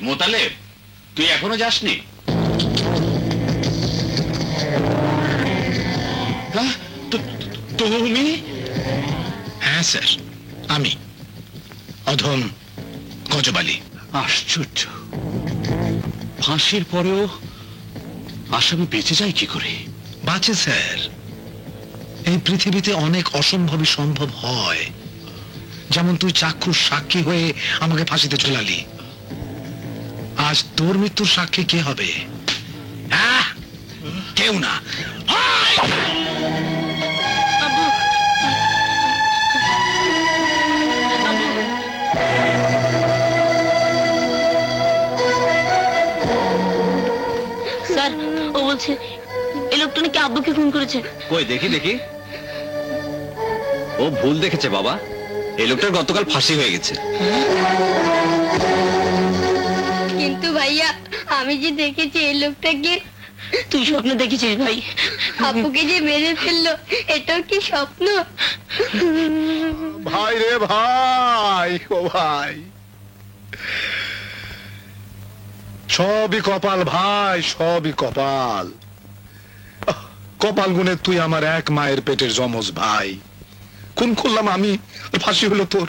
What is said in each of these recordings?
মোতালেব, তুই এখনো যাসনি? তুমি? হ্যাঁ স্যার, আমি অধম গজব আলী। আশ্চর্য, ফাঁসির পরেও আসামি বেঁচে যায় কি করে? বাঁচে স্যার, এই পৃথিবীতে অনেক অসম্ভবই সম্ভব হয়। যেমন তুই চাক্ষুষ সাক্ষী হয়ে আমাকে ফাঁসিতে ঝুলালি, আজ তোর মৃত্যুর সাক্ষী কে হবে? কেউ না। স্যার, ও বলছে এই লোকটা নাকি আব্বুকে খুন করেছে। কই দেখি দেখি। ও ভুল দেখেছে বাবা, এই লোকটার গতকাল ফাঁসি হয়ে গেছে। কিন্তু ভাইয়া, আমি যে দেখেছি এই লোকটাকে। তুই স্বপ্ন দেখেছিস ভাই? আপুকে যে মেরে ফেললো, এটাও কি স্বপ্ন? ভাই রে ভাই, ও ভাই, সবই কপাল ভাই, সবই কপাল। কপাল গুনে তুই আমার এক মায়ের পেটের যমজ ভাই। খুন করলাম আমি, আর ফাঁসি হলো তোর।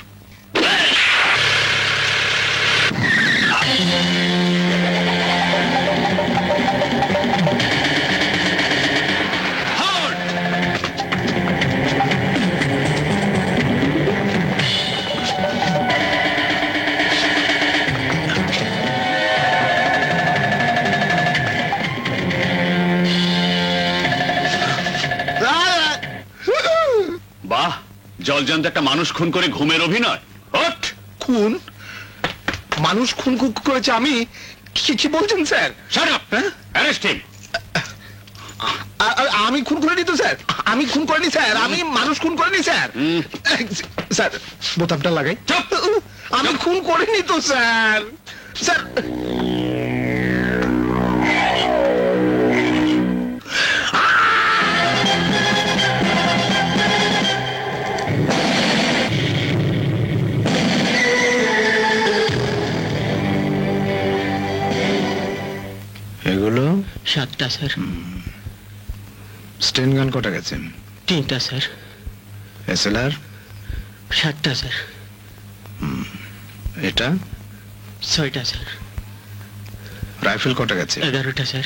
বাহ, জলজান্ত একটা মানুষ খুন করে ঘুমের অভিনয়। ওঠ! খুন? মানুষ খুন করেছে আমি? কি বলছেন sir? Shut up! Arrest him! আমি খুন করিনি তো স্যার, আমি খুন করিনি স্যার, আমি মানুষ খুন করিনি স্যার। স্যার বোতামটা লাগাই। আমি খুন করিনি তো স্যার। স্যার এগুলো 7টা স্যার। স্টেন গান কটা গেছে? 3টা স্যার। এসএলআর? 7টা স্যার। এটা? 6টা স্যার। রাইফেল কটা গেছে? 11টা স্যার।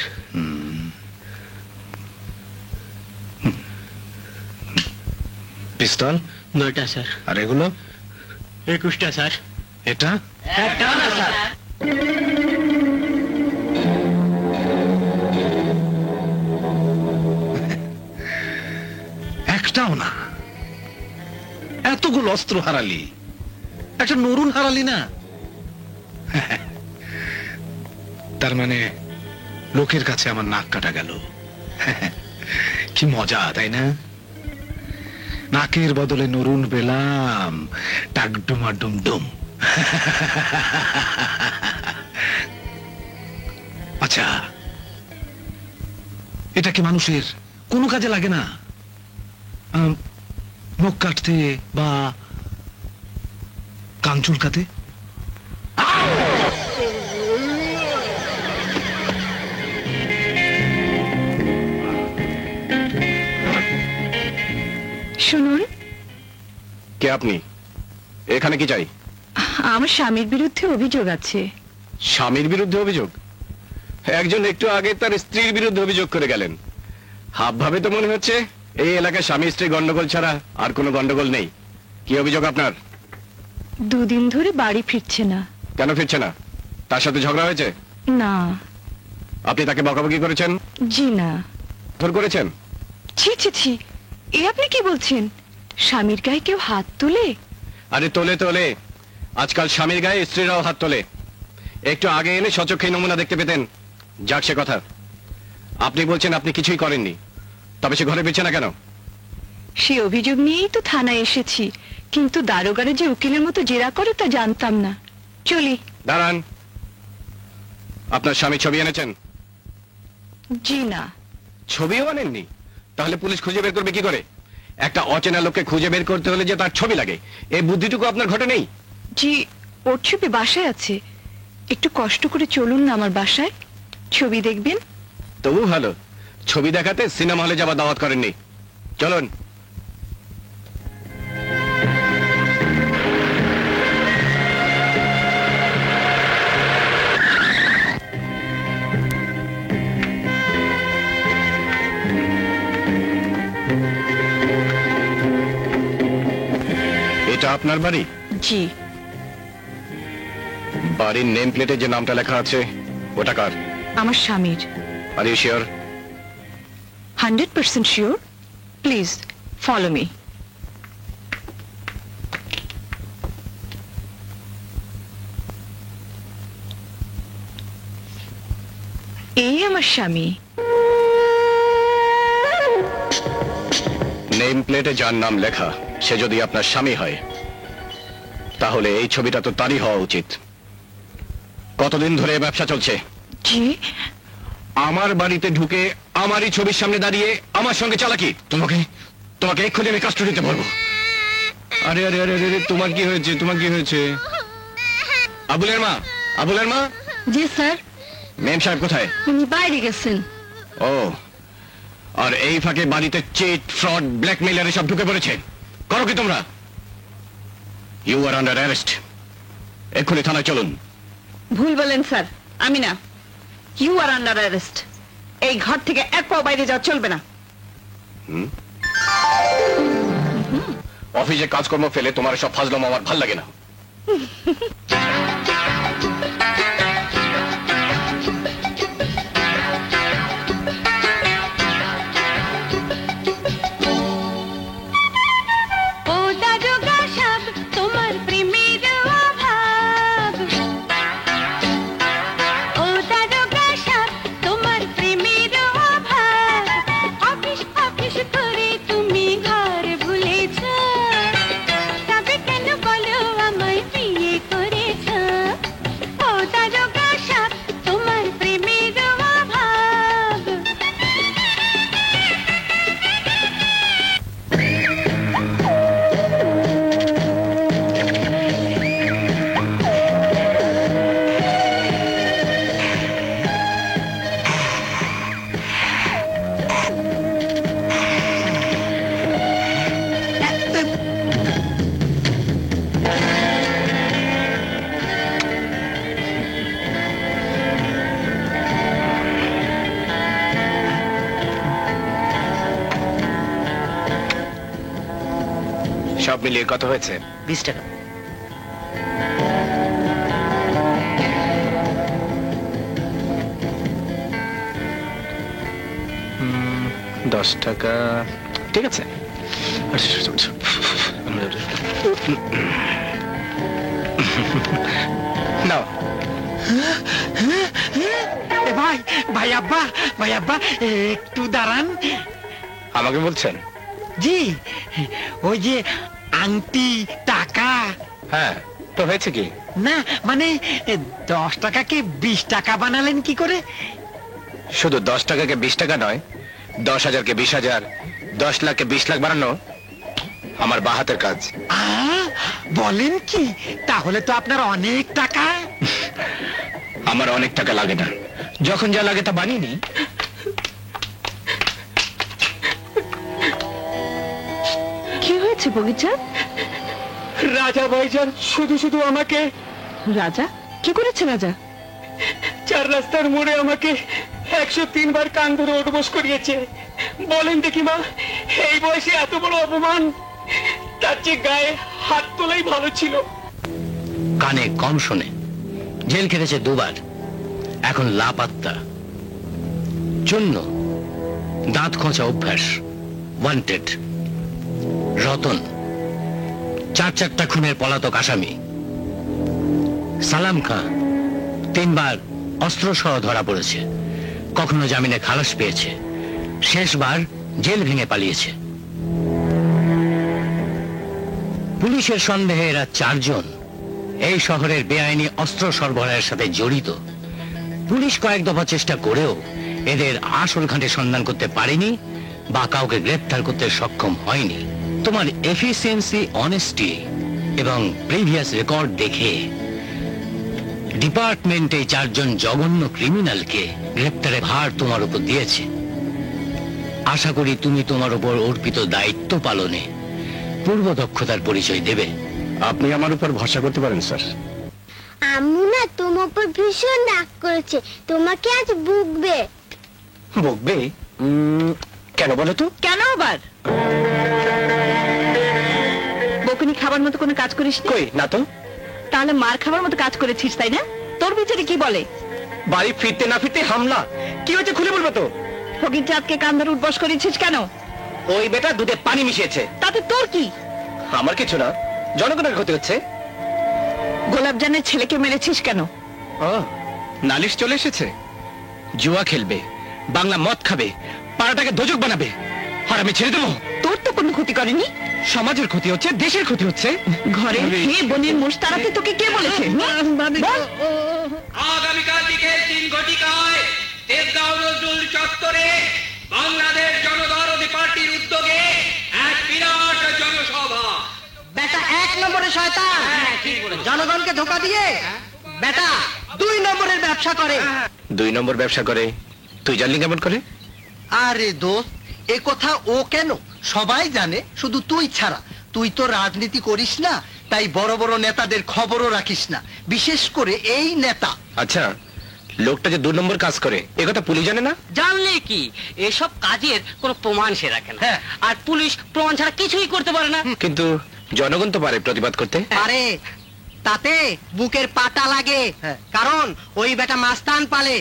পিস্তল? 9টা স্যার। আর এগুলো? 21টা স্যার। এটা? একটাও না স্যার। একটাও না? এতগুলো অস্ত্র হারালি, একটা নরুন হারালি না? তার মানে লোকের কাছে আমার নাক কাটা গেল। কি মজা, তাই না? নাকের বদলে নরুন পেলাম, টাকডুমা ডুমডুম। আচ্ছা, এটা কি মানুষের কোনো কাজে লাগে না? নখ কাটতে বা কান চুলকাতে? শুনুন, কে আপনি? এখানে কি চাই? আমার স্বামীর বিরুদ্ধে অভিযোগ আছে। স্বামীর বিরুদ্ধে অভিযোগ? একজন একটু আগে তার স্ত্রীর বিরুদ্ধে অভিযোগ করে গেলেন। হাব ভাবে তো মনে হচ্ছে এই এলাকায় স্বামী স্ত্রী গন্ডগোল ছাড়া আর কোনো গন্ডগোল নেই। কি অভিযোগ আপনার? 2 দিন ধরে বাড়ি ফিরছে না। কেন ফিরছে না? তার সাথে ঝগড়া হয়েছে? না। আপনি তাকে বকাবকি করেছেন? জি না। ধর করেছেন? ছি ছি ছি, এ আপনি কি বলছেন? স্বামীর গায়ে কেউ হাত তোলে? আরে তোলে তোলে, আজকাল স্বামীর গায়ে স্ত্রীরাও হাত তোলে। একটু আগে এনে সচক্ষে নমুনা দেখতে পেতেন। যাক সে কথা, আপনি বলছেন আপনি কিছুই করেননি, তবে সে ঘরে ফিরছে না কেন? সে অভিযোগ নিয়েই তো থানায় এসেছি, কিন্তু দারোগারে যে উকিলের মতো জেরা করে তা জানতাম না। চলি। দাঁড়ান, আপনার স্বামী ছবি এনেছেন? জি না। ছবিও আনেননি? তাহলে পুলিশ খুঁজে বের করবে কি করে? একটা অচেনা লোককে খুঁজে বের করতে হলে যে তার ছবি লাগে, এই বুদ্ধিটুকু আপনার ঘটে নেই? জি, ওর ছবি বাসায় আছে, একটু কষ্ট করে চলুন না আমার বাসায়, ছবি দেখবেন। তবু ভালো, ছবি দেখাতে সিনেমা হলে যাবার দাওয়াত করেননি। চলুন। এটা আপনার বাড়ি? জি। বাড়ির নেম প্লেটে যে নামটা লেখা আছে ওটা কার? আমার স্বামীর। Are you sure? 100% sure. Please follow me. এই আমার স্বামী। নেম প্লেটে যার নাম লেখা সে যদি আপনার স্বামী হয় তাহলে এই ছবিটা তো তারই হওয়া উচিত। কতদিন ধরে এই ব্যবসা চলছে? জি। আমার বাড়িতে ঢুকে আমারই ছবির সামনে দাঁড়িয়ে আমার সঙ্গে চালাকি। তোমাকে তোমাকে এক্ষুনি আমি কাস্টডিতে বলবো। আরে আরে আরে আরে, তোমার কি হয়েছে? তোমার কি হয়েছে? আবুলের মা, আবুলের মা। জি স্যার, মেম সাহেব কোথায়? উনি বাইরে গেছেন। ও, আর এই ফাঁকে বাড়িতে চিট, ফ্রড, ব্ল্যাকমেইলার এসব ঢুকে পড়েছে। করো কি তোমরা? You are under arrest. এক্ষুনি থানায় চলুন। ভুল বলেন স্যার, আমি না। You are under arrest. এই ঘর থেকে এক পাও বাইরে যাওয়া চলবে না। অফিসে কাজকর্ম ফেলে তোমার সব ফাজলাম আমার ভাল লাগে না। ও দারোগা সাহেব, তোমার প্রেমের অভাব। ও দারোগা সাহেব, তোমার প্রেমের অভাব। অফিস অফিস করে তুমি ঘর ভুলেছ, তবে কেন বলো আমায় বিয়ে করেছ? ও দারোগা সাহেব, তোমার প্রেমের অভাব। সব মিলিয়ে কত হয়েছে? 20 টাকা। দশ টাকা ঠিক আছে। নাও। ভাই ভাই আব্বা, ভাই আব্বা একটু দাঁড়ান। আমাকে বলছেন? জি, ওই যে আংটি, টাকা। হ্যাঁ, তো হয়েছে কি? না মানে 10 টাকাকে 20 টাকা বানালেন কি করে? শুধু 10 টাকাকে 20 টাকা নয়, 10,000-কে 20,000, 10 লাখকে 20 লাখ বানানো আমার বাহাতের কাজ। বলেন কি? তাহলে তো আপনার অনেক টাকা। আমার অনেক টাকা লাগে না, যখন যা লাগে তা বানিয়ে নি। কি হয়েছে বগিচা? রাজা ভাইজান শুধু শুধু আমাকে, রাজা কি করেছে? রাজা 4 রাস্তার মোড়ে আমাকে 103 বার কান ধরে ওঠবোস করিয়েছে। বলেন দেখি মা, এই বয়সে এত বড় অপমান, তার চেয়ে গায়ে হাত তোলাই ভালো ছিল। কানে কম শোনে, জেল খেটেছে 2 বার, এখন লাপাত্তা। চূন্য, দাঁত খোঁচা অভ্যাস, ওয়ান্টেড। রতন 4-4টা খুনের পলাতক আসামি। সালাম খাঁ 3 বার অস্ত্র সহ ধরা পড়েছে, কখনো জামিনে খালাস পেয়েছে, শেষবার জেল ভেঙে পালিয়েছে। পুলিশের সন্দেহে এরা 4 জন এই শহরের বেআইনি অস্ত্র সরবরাহের সাথে জড়িত। পুলিশ কয়েক দফা চেষ্টা করেও এদের আসল ঘাটে সন্ধান করতে পারেনি বা কাউকে গ্রেফতার করতে সক্ষম হয়নি। তোমার এফিসিয়েন্সি, অনেস্টি এবং প্রিভিয়াস রেকর্ড দেখে ডিপার্টমেন্ট এই 4 জন জঘন্য ক্রিমিনালকে গ্রেপ্তারের ভার তোমার উপর দিয়েছে। আশা করি তুমি তোমার উপর অর্পিত দায়িত্ব পালনে পূর্ব দক্ষতার পরিচয় দেবে। আপনি আমার উপর ভরসা করতে পারেন স্যার। আম্মু না তোমার উপর ভীষণ রাগ করেছে, তোমাকে আজ বকবে। বকবে? কেন বলো তো? কেন আবার? বকুনি খাবার মতো কোনো কাজ করিস কই না তো। তাহলে মার খাবার মতো কাজ করেছিস, তাই না? তোর বিচারে কি বলে? বাড়ি ফিরতে না ফিরতে হামলা। কি হয়েছে খুলে বলবো তো? ফকির চাঁদকে কান ধরে উঠবস করেছিস কেন? ওই বেটা দুধে পানি মিশিয়েছে। তাতে তোর কি? আমার কিছু না, জনগণের ক্ষতি হচ্ছে। গোলাপজানের ছেলেকে মেরেছিস কেন? নালিশ চলে এসেছে। জুয়া খেলবে, বাংলা মদ খাবে, পাড়াটাকে দোজক বানাবে, আর আমি ছেড়ে দেবো? তোর তো কোনো ক্ষতি করেনি। সমাজের ক্ষতি হচ্ছে, দেশের ক্ষতি হচ্ছে। ঘরের মেয়ে বোনের মোষ তাড়াতে তোকে কে বলেছে? বল। আগামীকাল বিকেল 3 ঘটিকায় দেবগাঁও নজরুল চত্বরে বাংলাদেশ জনদরদি পার্টির উদ্যোগে এক বিরাট জনসভা। বেটা 1 নম্বরের শয়তান, জনগণকে ধোকা দিয়ে বেটা 2 নম্বরের ব্যবসা করে। 2 নম্বর ব্যবসা করে? তুই জানলি কেমন করে? আরে দোস্ত, এ কথা ও কেন, সবাই জানে, শুধু তুই ছাড়া। তুই তো রাজনীতি করিস না, তাই বড় বড় নেতাদের খবরও রাখিস না, বিশেষ করে এই নেতা। আচ্ছা, লোকটা যে 2 নম্বর কাজ করে এ কথা পুলিশ জানে না? জানলে কি, এসব কাজের কোনো প্রমাণ সে রাখে না। হ্যাঁ। আর পুলিশ প্রমাণ ছাড়া কিছুই করতে পারে না। কিন্তু জনগণ তো পারে প্রতিবাদ করতে। আরে তাতে বুকের পাটা লাগে, কারণ ওই বেটা মাস্তান পালে।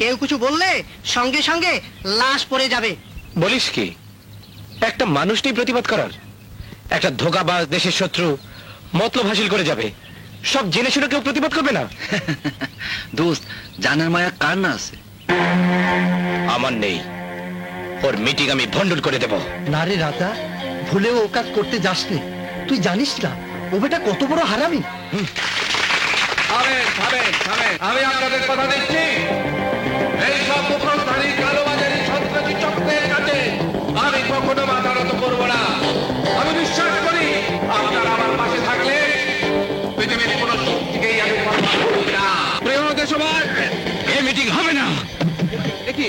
কেউ কিছু বললে সঙ্গে সঙ্গে লাশ পড়ে যাবে। বলিস কি? একটা মানুষ নেই প্রতিবাদ করার? একটা ধোঁকাবাজ, দেশের শত্রু, মতলব হাসিল করে যাবে, সব জেনে শুনে কেউ প্রতিবাদ করবে না? দোস্ত, জানার মায়া কার না আছে? আমার নেই। ওর মিটিং আমি ভন্ডুল করে দেব। না রে রাজা, ভুলেও ও কাজ করতে যাস নে। তুই জানিস না ও বেটা কত বড় হারামি। আমি আপনাদের কথা দিচ্ছি, এই সব মুখোশধারী কালোবাজারি সন্ত্রাসী চক্রের কাছে আমি কখনো মাথা নত করবো না। আমি বিশ্বাস করি আপনারা আমার পাশে থাকলে পৃথিবীর কোনো শক্তিকেই আমি পরোয়া করি না। প্রিয় দেশবাসী, এই মিটিং হবে না। কি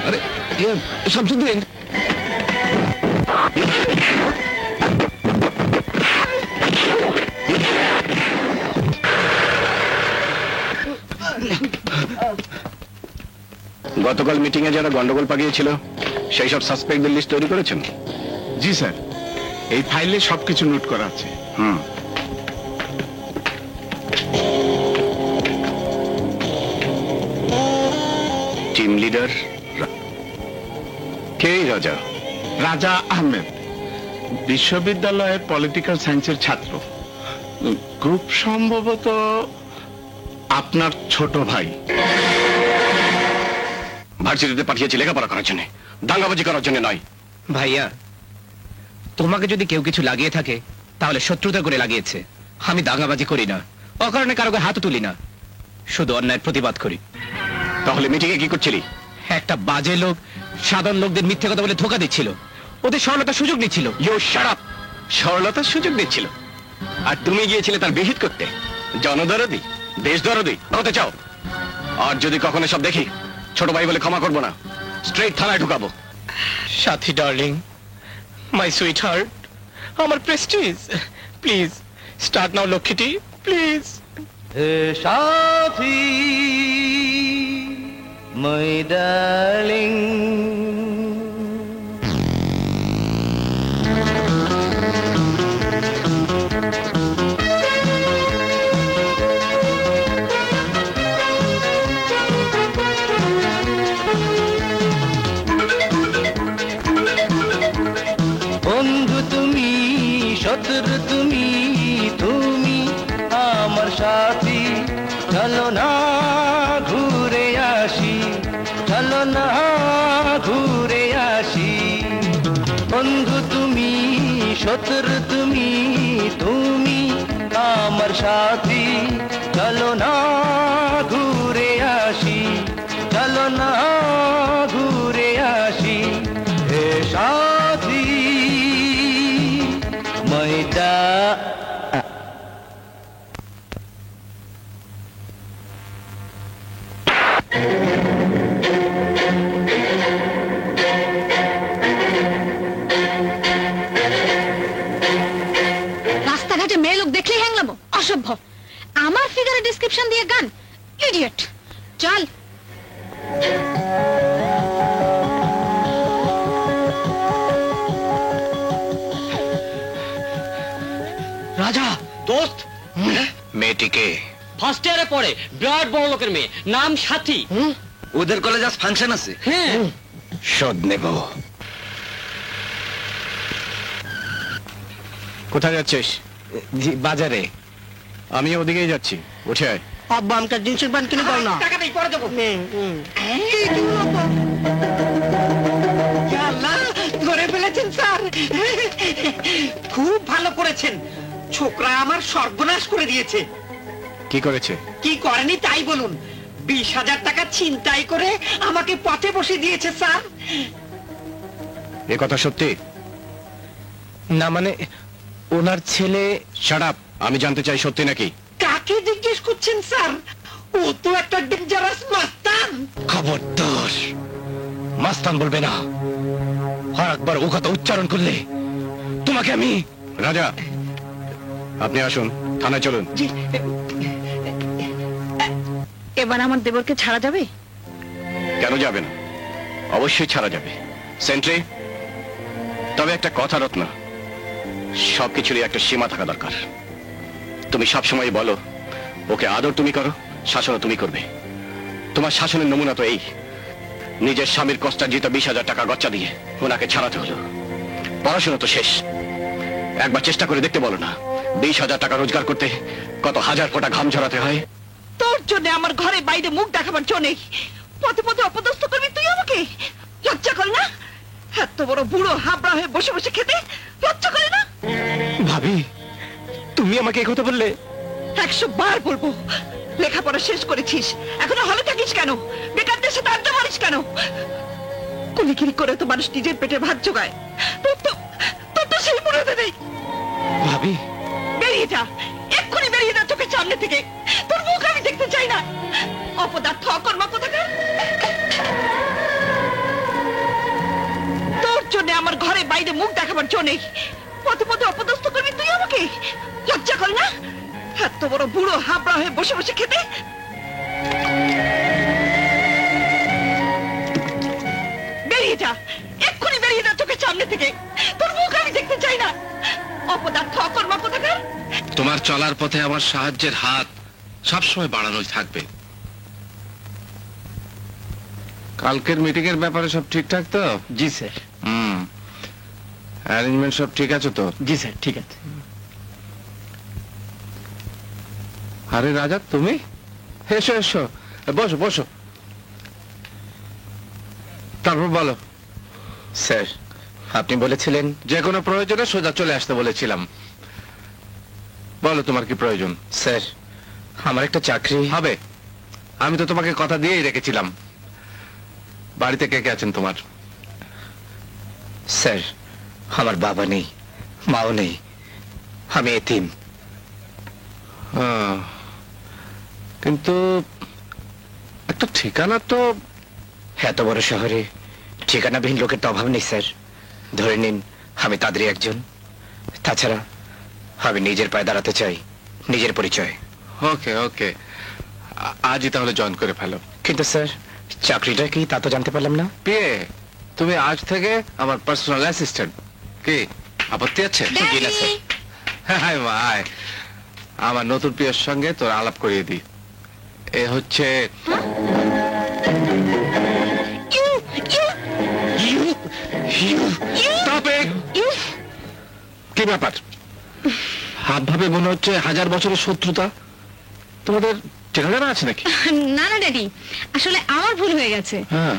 আরে শামসুদ্দিন, গতকাল মিটিং এ যারা গন্ডগোল পাকিয়েছিল সেই সব সাসপেক্টদের লিস্ট তৈরি করেছেন? জি স্যার, এই ফাইলে সবকিছু নোট করা আছে। টিম লিডার কে? রাজা? রাজা আহমেদ, বিশ্ববিদ্যালয়ের পলিটিক্যাল সায়েন্সের ছাত্র। খুব সম্ভবত আপনার ছোট ভাই। ভার্সিটিতে পাঠিয়েছি লেখাপড়া করার জন্য, দাঙ্গাবাজি করার জন্য নয়। ভাইয়া, তোমাকে যদি কেউ কিছু লাগিয়ে থাকে তাহলে শত্রুতা করে লাগিয়েছে। আমি দাঙ্গাবাজি করি না, অকারণে কারো গায়ে হাত তুলি না, শুধু অন্যায়ের প্রতিবাদ করি। তাহলে মিটিংয়ে কি করছিলি? একটা বাজে লোক সাধারণ লোকদের মিথ্যে কথা বলে ধোকা দিচ্ছিল, ওদের সরলতার সুযোগ নিচ্ছিল। You shut up! সরলতার সুযোগ দিচ্ছিল, আর তুমি গিয়েছিলে তার বিহিত করতে। জনদরদি, দেশদরদি হতে চাও? আর যদি কখনো সব দেখি, ছোট ভাই বলে ক্ষমা করবো না, স্ট্রেট থানায় ঢুকাবো। Sathi darling, my sweetheart, আমার প্রেস্টিজ, প্লিজ স্টার্ট নাও লক্ষ্মীটি, প্লিজ। সাথী মাই ডার্লিং, বন্ধু তুমি, শত্রু তুমি, তুমি আমার সাথী। চলো না ঘুরে আসি, চলো না ঘুরে আসি। বন্ধু তুমি, শত্রু তুমি, তুমি আমার সাথী। চলো না ঘুরে আসি, চলো না ঘুরে আসি। হে সাথী, ময়দা আমার ফিগারের ডেসক্রিপশন দিয়ে গান, ইডিয়েট। চল। রাজা দোস্ত, মেয়েটিকে ফার্স্ট ইয়ারে পড়ে, বিরাট বড় লোকের মেয়ে, নাম সাথী। ওদের কলেজ আজ ফাংশন আছে। হ্যাঁ, শোধ নেব। কোথায় যাচ্ছিস? জি বাজারে। আমি ওদিকেই যাচ্ছি, উঠে আয়। আব্বা আমাকে জিন্সের প্যান্ট কিনে দাও না। টাকা নেই, পরে দেবো। ধরে ফেলেছেন স্যার, খুব ভালো করেছেন। ছোকরা আমার সর্বনাশ করে দিয়েছে। কি করেছে? কি করেনি তাই বলুন। 20,000 টাকা ছিনতাই করে আমাকে পথে বসে দিয়েছে স্যার। এ কথা সত্যি? না মানে ওনার ছেলে। শাট আপ, আমি জানতে চাই সত্যি নাকি। কাকে জিজ্ঞেস করছেন স্যার? ও তো একটা ডেঞ্জারাস মাস্তান। খবরদার মাস্তান বলবে না, আর একবার ও কথা উচ্চারণ করলে তোমাকে আমি। রাজা, আপনি আসুন, থানায় চলুন। এবার আমার দেবরকে ছাড়া যাবে? কেন যাবে না? অবশ্যই ছাড়া যাবে। সেন্ট্রি, তবে একটা কথা রত্না, সবকিছুরই একটা সীমা থাকা দরকার। তুমি সবসময় বলো ওকে আদর তুমি করো, শাসনও তুমি করবে। তোমার শাসনের নমুনা তো এই, নিজের স্বামীর কষ্টার্জিত 20,000 টাকা গচ্চা দিয়ে ওনাকে ছাড়াতে হলো। পড়াশোনা তো শেষ, একবার চেষ্টা করে দেখতে বলো না, 20,000 টাকা রোজগার করতে কত হাজার ফোঁটা ঘাম ঝরাতে হয়। তোর জন্য আমার ঘরে বাইরে মুখ দেখাবার জো নেই। পথে পথে অপদস্থ করবি তুই আমাকে, লজ্জা করে না? এত বড় বুড়ো হাবড়া হয়ে বসে বসে খেতে লজ্জা করে না? ভাবি, তুমি আমাকে এই কথা বললে? 100 বার বলবো। লেখাপড়া শেষ করেছিস, এখনো হলে থাকিস কেন? বেকার দেশে আড্ডা মারিস কেন? কুলিকিরি করে তো মানুষ নিজের পেটে ভাত জোগায়, তোর তো সেই মনে নেই। ভাবি, বেরিয়ে যা, এক্ষুনি বেরিয়ে যা চোখের সামনে থেকে। তোর মুখ আমি দেখতে চাই না। অপদার্থ অকর্মা কোথাকার। তোর জন্য আমার ঘরে বাইরে মুখ দেখাবার জো নেই। পথে পথে অপদস্থ করবি তুই আমাকে, লজ্জা করে না? এত বড় বুড়ো হাবড়া হয়ে বসে বসে খেতে। বেরিয়ে যা, এক্ষুনি বেরিয়ে যা চোখের সামনে থেকে। তোর মুখ আমি দেখতে চাই না। অপদার্থ অকর্মা কোথাকার। তোমার চলার পথে আমার সাহায্যের হাত সবসময় বাড়ানোই থাকবে। কালকের মিটিং এর ব্যাপারে সব ঠিকঠাক তো? জি স্যার। অ্যারেঞ্জমেন্ট সব ঠিক আছে তো? জি স্যার, ঠিক আছে। আরে রাজা, তুমি এসো এসো, বসো বসো। তারপর বলো। স্যার, আপনি বলেছিলেন যে কোনো প্রয়োজনে সোজা চলে আসতে বলেছিলাম। বলো তোমার কি প্রয়োজন? স্যার, আমার একটা চাকরি হবে। আমি তো তোমাকে কথা দিয়েই রেখেছিলাম। বাড়িতে কে কে আছেন তোমার? স্যার, আমার বাবা নেই, মাও নেই, আমি এতিম। কিন্তু একটা ঠিকানা তো। এত বড় শহরে ঠিকানাবিহীন লোকের তো অভাব নেই স্যার। ধরে নিন আমি তাদেরই একজন। তাছাড়া আমি নিজের পায়ে দাঁড়াতে চাই, নিজের পরিচয়। ওকে ওকে, আজই তাহলে জয়েন করে ফেলো। কিন্তু স্যার, চাকরিটা কি তা তো জানতে পারলাম না। পিয়ে, তুমি আজ থেকে আমার পার্সোনাল অ্যাসিস্ট্যান্ট। কি আপত্তি আছে? জি না স্যার। হাই ভাই, আমার নতুন পিয়ের সঙ্গে তোর আলাপ করিয়ে দিই। এ হচ্ছে কি ব্যাপার? হাত ভাবে মনে হচ্ছে 1000 বছরের শত্রুতা। তোমাদের চেনা আছে নাকি? না না ড্যাডি, আসলে আমার ভুল হয়ে গেছে। হ্যাঁ,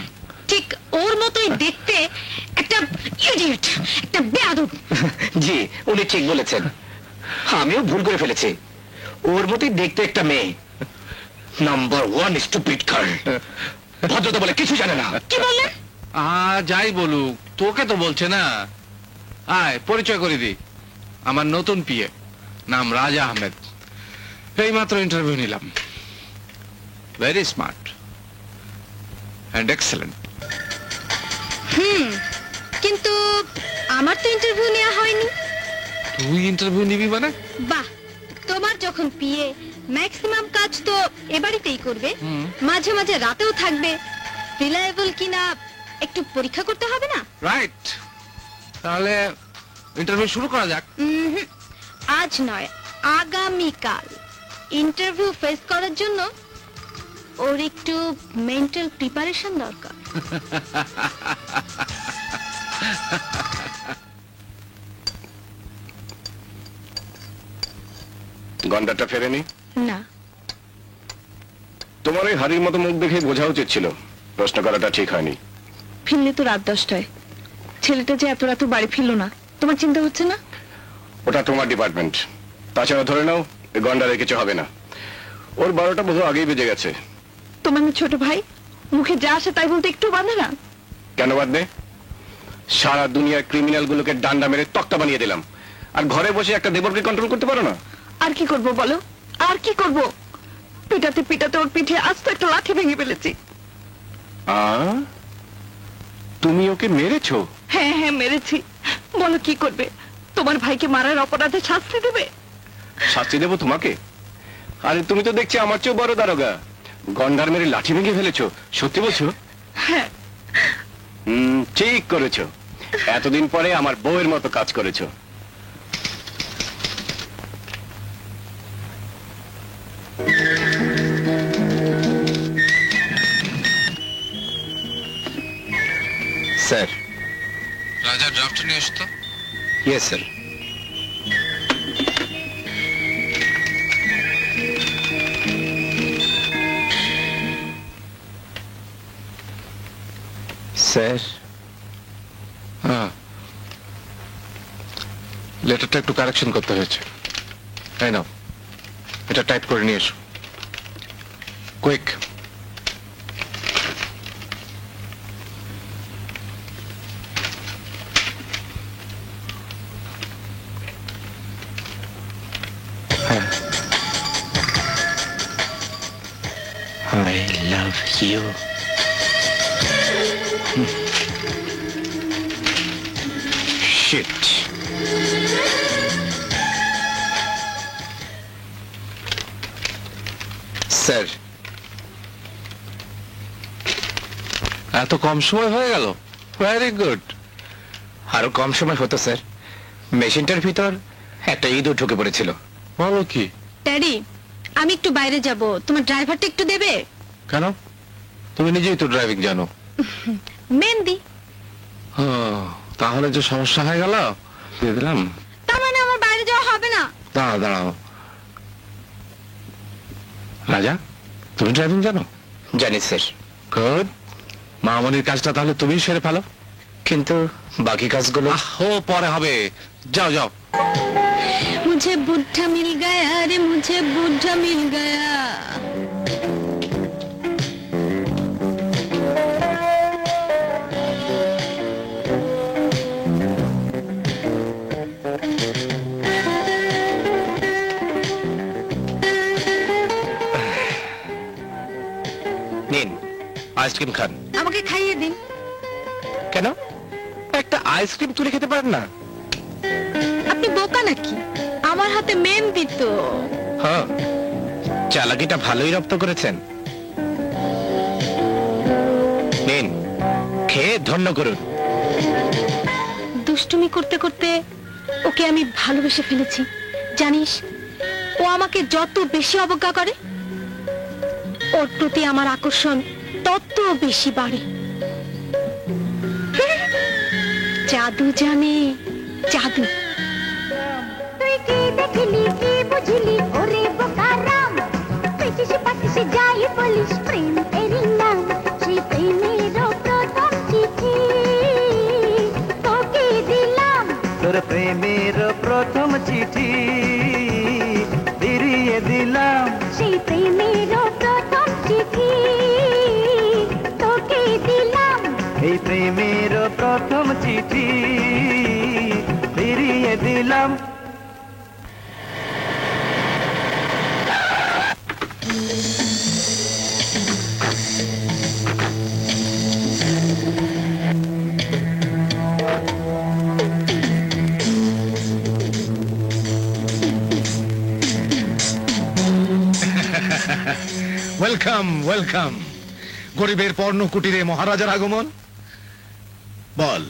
ঠিক ওর মতোই দেখতে একটা ইডিয়েট, একটা বেয়াদব। জি, উনি ঠিক বলেছেন, আমিও ভুল করে ফেলেছি। ওর মতোই দেখতে একটা মেয়ে, নাম্বার 1 স্টুপিড গার্ল, ভদ্রতা বলে কিছু জানে না। কি বললেন? যাই বলুক, তোকে তো বলছে না। আয় পরিচয় করে দি, আমার নতুন পিএ, নাম রাজা আহমেদ। এই মাত্র ইন্টারভিউ নিলাম। Very smart and excellent. কিন্তু আমার তো ইন্টারভিউ নেওয়া হয়নি। তুই ইন্টারভিউ নিবি মানে? বাহ, তোমার যখন পিয়ে ম্যাক্সিমাম কাজ তো এ বাড়িতেই করবে, মাঝে মাঝে রাতেও থাকবে, রিলায়েবল কিনা একটু পরীক্ষা করতে হবে না? রাইট, তাহলে ইন্টারভিউ শুরু করা যাক। আজ নয়, আগামীকাল। ইন্টারভিউ ফেস করার জন্য ওর একটু মেন্টাল প্রিপারেশন দরকার। গন্ডারটা ফেরেনি? না, তোমার ওই হাড়ির মতো মুখ দেখে বোঝা উচিত ছিল প্রশ্ন করাটা ঠিক হয়নি। ফিরলে তো রাত 10টায়। ছেলেটা যে এত রাতে বাড়ি ফিরলো না, তোমার চিন্তা হচ্ছে না? ওটা তোমার ডিপার্টমেন্ট। তাছাড়া ধরে নাও এই গন্ডারের কিছু হবে না, ওর 12টা বোধ আগেই বেজে গেছে। তোমার না ছোট ভাই, মুখে যা আসে তাই বলতে একটু বাঁধে না? কেন বাদবে? সারা দুনিয়ার ক্রিমিনাল গুলোকে ডান্ডা মেরে তক্তা বানিয়ে দিলাম, আর ঘরে বসে একটা দেবরকে কন্ট্রোল করতে পারো না? আর কি করব বলো, আর কি করব? পিটাতে পিটাতে ওর পিঠে আজ তো একটা লাঠি ভেঙে ফেলেছি। তুমি ওকে মেরেছো? হ্যাঁ হ্যাঁ মেরেছি। বলো কি করবে? তোমার ভাইকে মারার অপরাধে শাস্তি দেবে? শাস্তি দেবো তোমাকে? আরে তুমি তো দেখছি আমার চেয়েও বড় দারোগা, গন্ডার মেরে লাঠি ভেঙে ফেলেছো, সত্যি বলছো? হ্যাঁ। ঠিক করেছো, এতদিন পরে আমার বউয়ের মতো কাজ করেছো। স্যার। রাজা ড্রাফট নিয়ে এসো। Yes sir. স্যার। হ্যাঁ, লেটারটা একটু কারেকশন করতে হয়েছে। তাই নাও, এটা টাইপ করে নিয়ে এসো, quick. I love you. Shit. Sir. এত কম সময় হয়ে গেল? Very good. আরো কম সময় হতো স্যার, মেশিনটার ভিতর একটা ইঁদুর ঢুকে পড়েছিল। বলো কি? ড্যাডি, আমি একটু বাইরে যাব, তোমার ড্রাইভারটা একটু দেবে? কেন? তুমি নিজেই তো ড্রাইভিং জানো। মেহেন্দি। তাহলে যে সমস্যা হয়ে গেল, দিয়ে দিলাম। তার মানে আমার বাইরে যাওয়া হবে না? দাঁড়াও দাঁড়াও, রাজা তুমি ড্রাইভিং জানো? জানি স্যার। গুড, মামনির কাজটা তাহলে তুমি সেরে ফেলো। কিন্তু বাকি কাজগুলো পরে হবে, যাও যাও। मुझे बुढ़ा मिल गया रे, मुझे बुढ़ा मिल गया। নিন আইসক্রিম খান। আমাকে খাইয়ে দিন। কেন? একটা আইসক্রিম তুলে খেতে পারেন না? আপনি বোকা নাকি? আমার হাতে মেহেন্দি তো। হ্যাঁ, চালাকিটা ভালোই রপ্ত করেছেন। নিন, খেয়ে ধন্য করুন। দুষ্টুমি করতে করতে ওকে আমি ভালোবেসে ফেলেছি, জানিস? ও আমাকে যত বেশি অবজ্ঞা করে, ওর প্রতি আমার আকর্ষণ তত বেশি বাড়ে। জাদু জানে, জাদু। তুই কি দেখলি, কি বুঝলি ওরে বোকারাম? পেছিস পাছিস যাই বলিস প্রেম এরি নাম, সেই প্রেমের প্রথম চিঠি তোকে দিলাম। তোর প্রেমের প্রথম চিঠি ফিরিয়ে দিলাম, সেই প্রেমের প্রথম চিঠি তোকে দিলাম। এই প্রেমের প্রথম চিঠি ফিরিয়ে দিলাম। Welcome welcome. গরিবের পর্ণ কুটিরে মহারাজার আগমন। বল,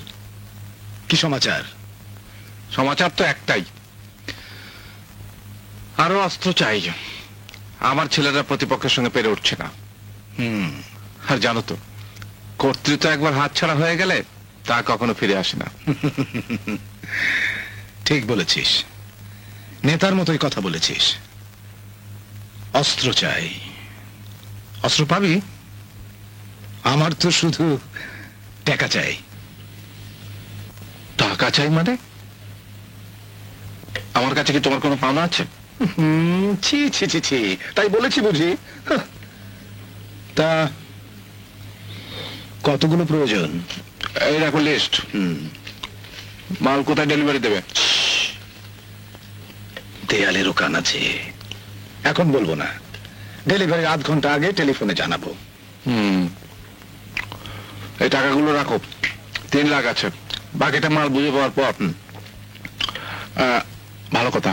কি সমাচার? সমাচার তো একটাই, আরো অস্ত্র চাই। আমার ছেলেরা প্রতিপক্ষের সঙ্গে পেরে উঠছে না। আর জানো তো, কর্তৃত্ব একবার হাতছাড়া হয়ে গেলে তা কখনো ফিরে আসে না। ঠিক বলেছিস, নেতার মতোই কথা বলেছিস। অস্ত্র চাই। অস্ত্র পাবি? আমার তো শুধু টাকা চাই। টাকা চাই মানে? আমার কাছে কি তোমার কোনো পাওনা আছে? ছি ছি ছি ছি, তাই বলেছি বুঝি? হাহ। তা কতগুলো প্রয়োজন? এই দেখো লিস্ট। মাল কোথায় ডেলিভারি দেবে? দেয়ালেরও কান আছে, এখন বলবো না। ডেলিভারির আধ ঘন্টা আগে টেলিফোনে জানাবো। এই টাকাগুলো রাখো, 3 লাখ আছে। বাকিটা মাল বুঝে পাওয়ার পর। ভালো কথা,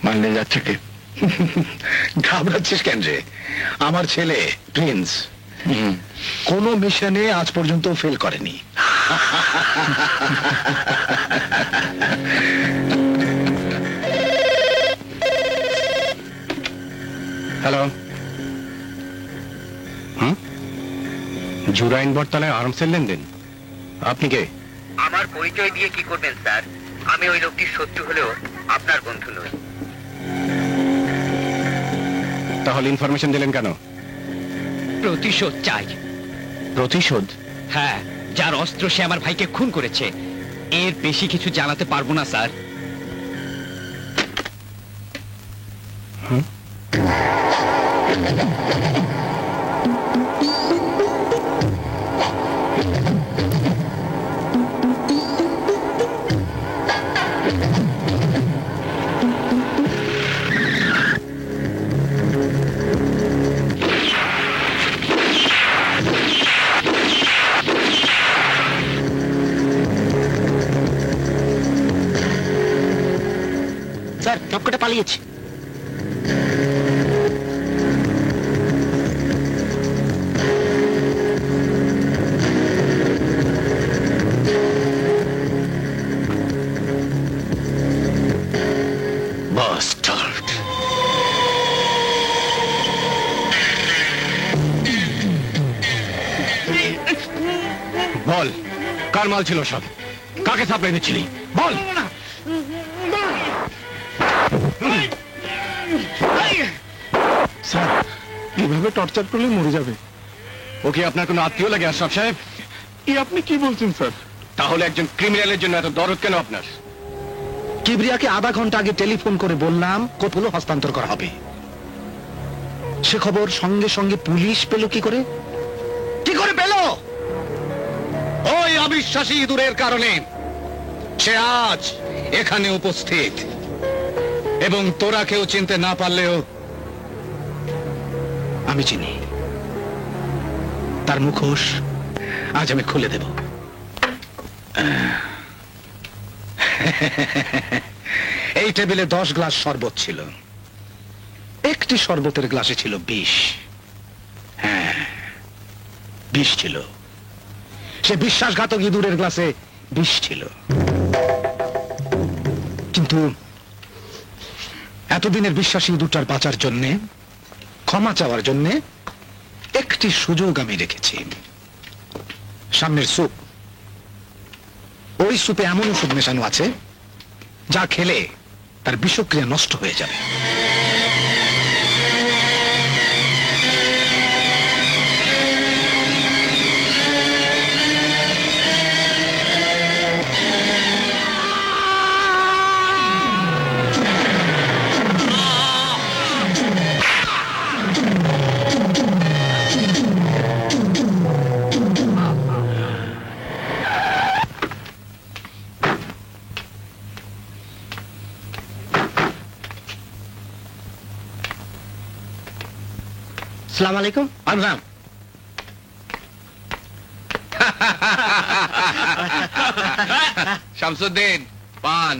মাল নিয়ে যাচ্ছে কে? ঘাবড়াচ্ছিস কেন রে? আমার ছেলে প্রিন্স কোনো মিশনে আজ পর্যন্ত ফেল করেনি। হ্যালো, জুরাইন বটতলায় আর্মসের লেনদেন? আপনি কে? আমার পরিচয় দিয়ে কি করবেন স্যার? আমি ওই লোকটির শত্রু হলেও আপনার বন্ধু নই। তাহলে ইনফরমেশন দিলেন কেন? প্রতিশোধ চাই। প্রতিশোধ? হ্যাঁ, যার অস্ত্র সে আমার ভাইকে খুন করেছে। এর বেশি কিছু জানাতে পারবো না স্যার। স্যার, টপকাটা পালিয়েছে। বাস্টার্ড। বল, কার মাল ছিল সব? কাকে সাপ্লাই দিচ্ছিলি? বল। স্যার, এভাবে টর্চার করলে মরে যাবে। ও কি আপনার কোনো আত্মীয় লাগে আশরাফ সাহেব? আপনি কি বলছেন স্যার? তাহলে একজন ক্রিমিনালের জন্য এত দরদ কেন আপনার? কিবরিয়াকে আধা ঘন্টা আগে টেলিফোন করে বললাম কতগুলো হস্তান্তর করা হবে। সে খবর সঙ্গে সঙ্গে পুলিশ পেল কি করে? কি করে পেল? ওই অবিশ্বাসী ইঁদুরের কারণে সে আজ এখানে উপস্থিত। এবং তোরা কেউ চিনতে না পারলেও আমি চিনি। তার মুখোশ আজ আমি খুলে দেব। এই টেবিলে 10 গ্লাস শরবত ছিল। একটি শরবতের গ্লাসে ছিল বিষ। হ্যাঁ, বিষ ছিল। সে বিশ্বাসঘাতক ইঁদুরের গ্লাসে বিষ ছিল। কিন্তু এতদিনের বিশ্বাসী ইঁদুরটার বাঁচার জন্যে, ক্ষমা চাওয়ার জন্যে একটি সুযোগ আমি রেখেছি। সামনের স্যুপ, ওই স্যুপে এমন ওষুধ মেশানো আছে যা খেলে তার বিষক্রিয়া নষ্ট হয়ে যাবে। আসসালামু আলাইকুম। আনলাম। শামসুদ্দিন, পান।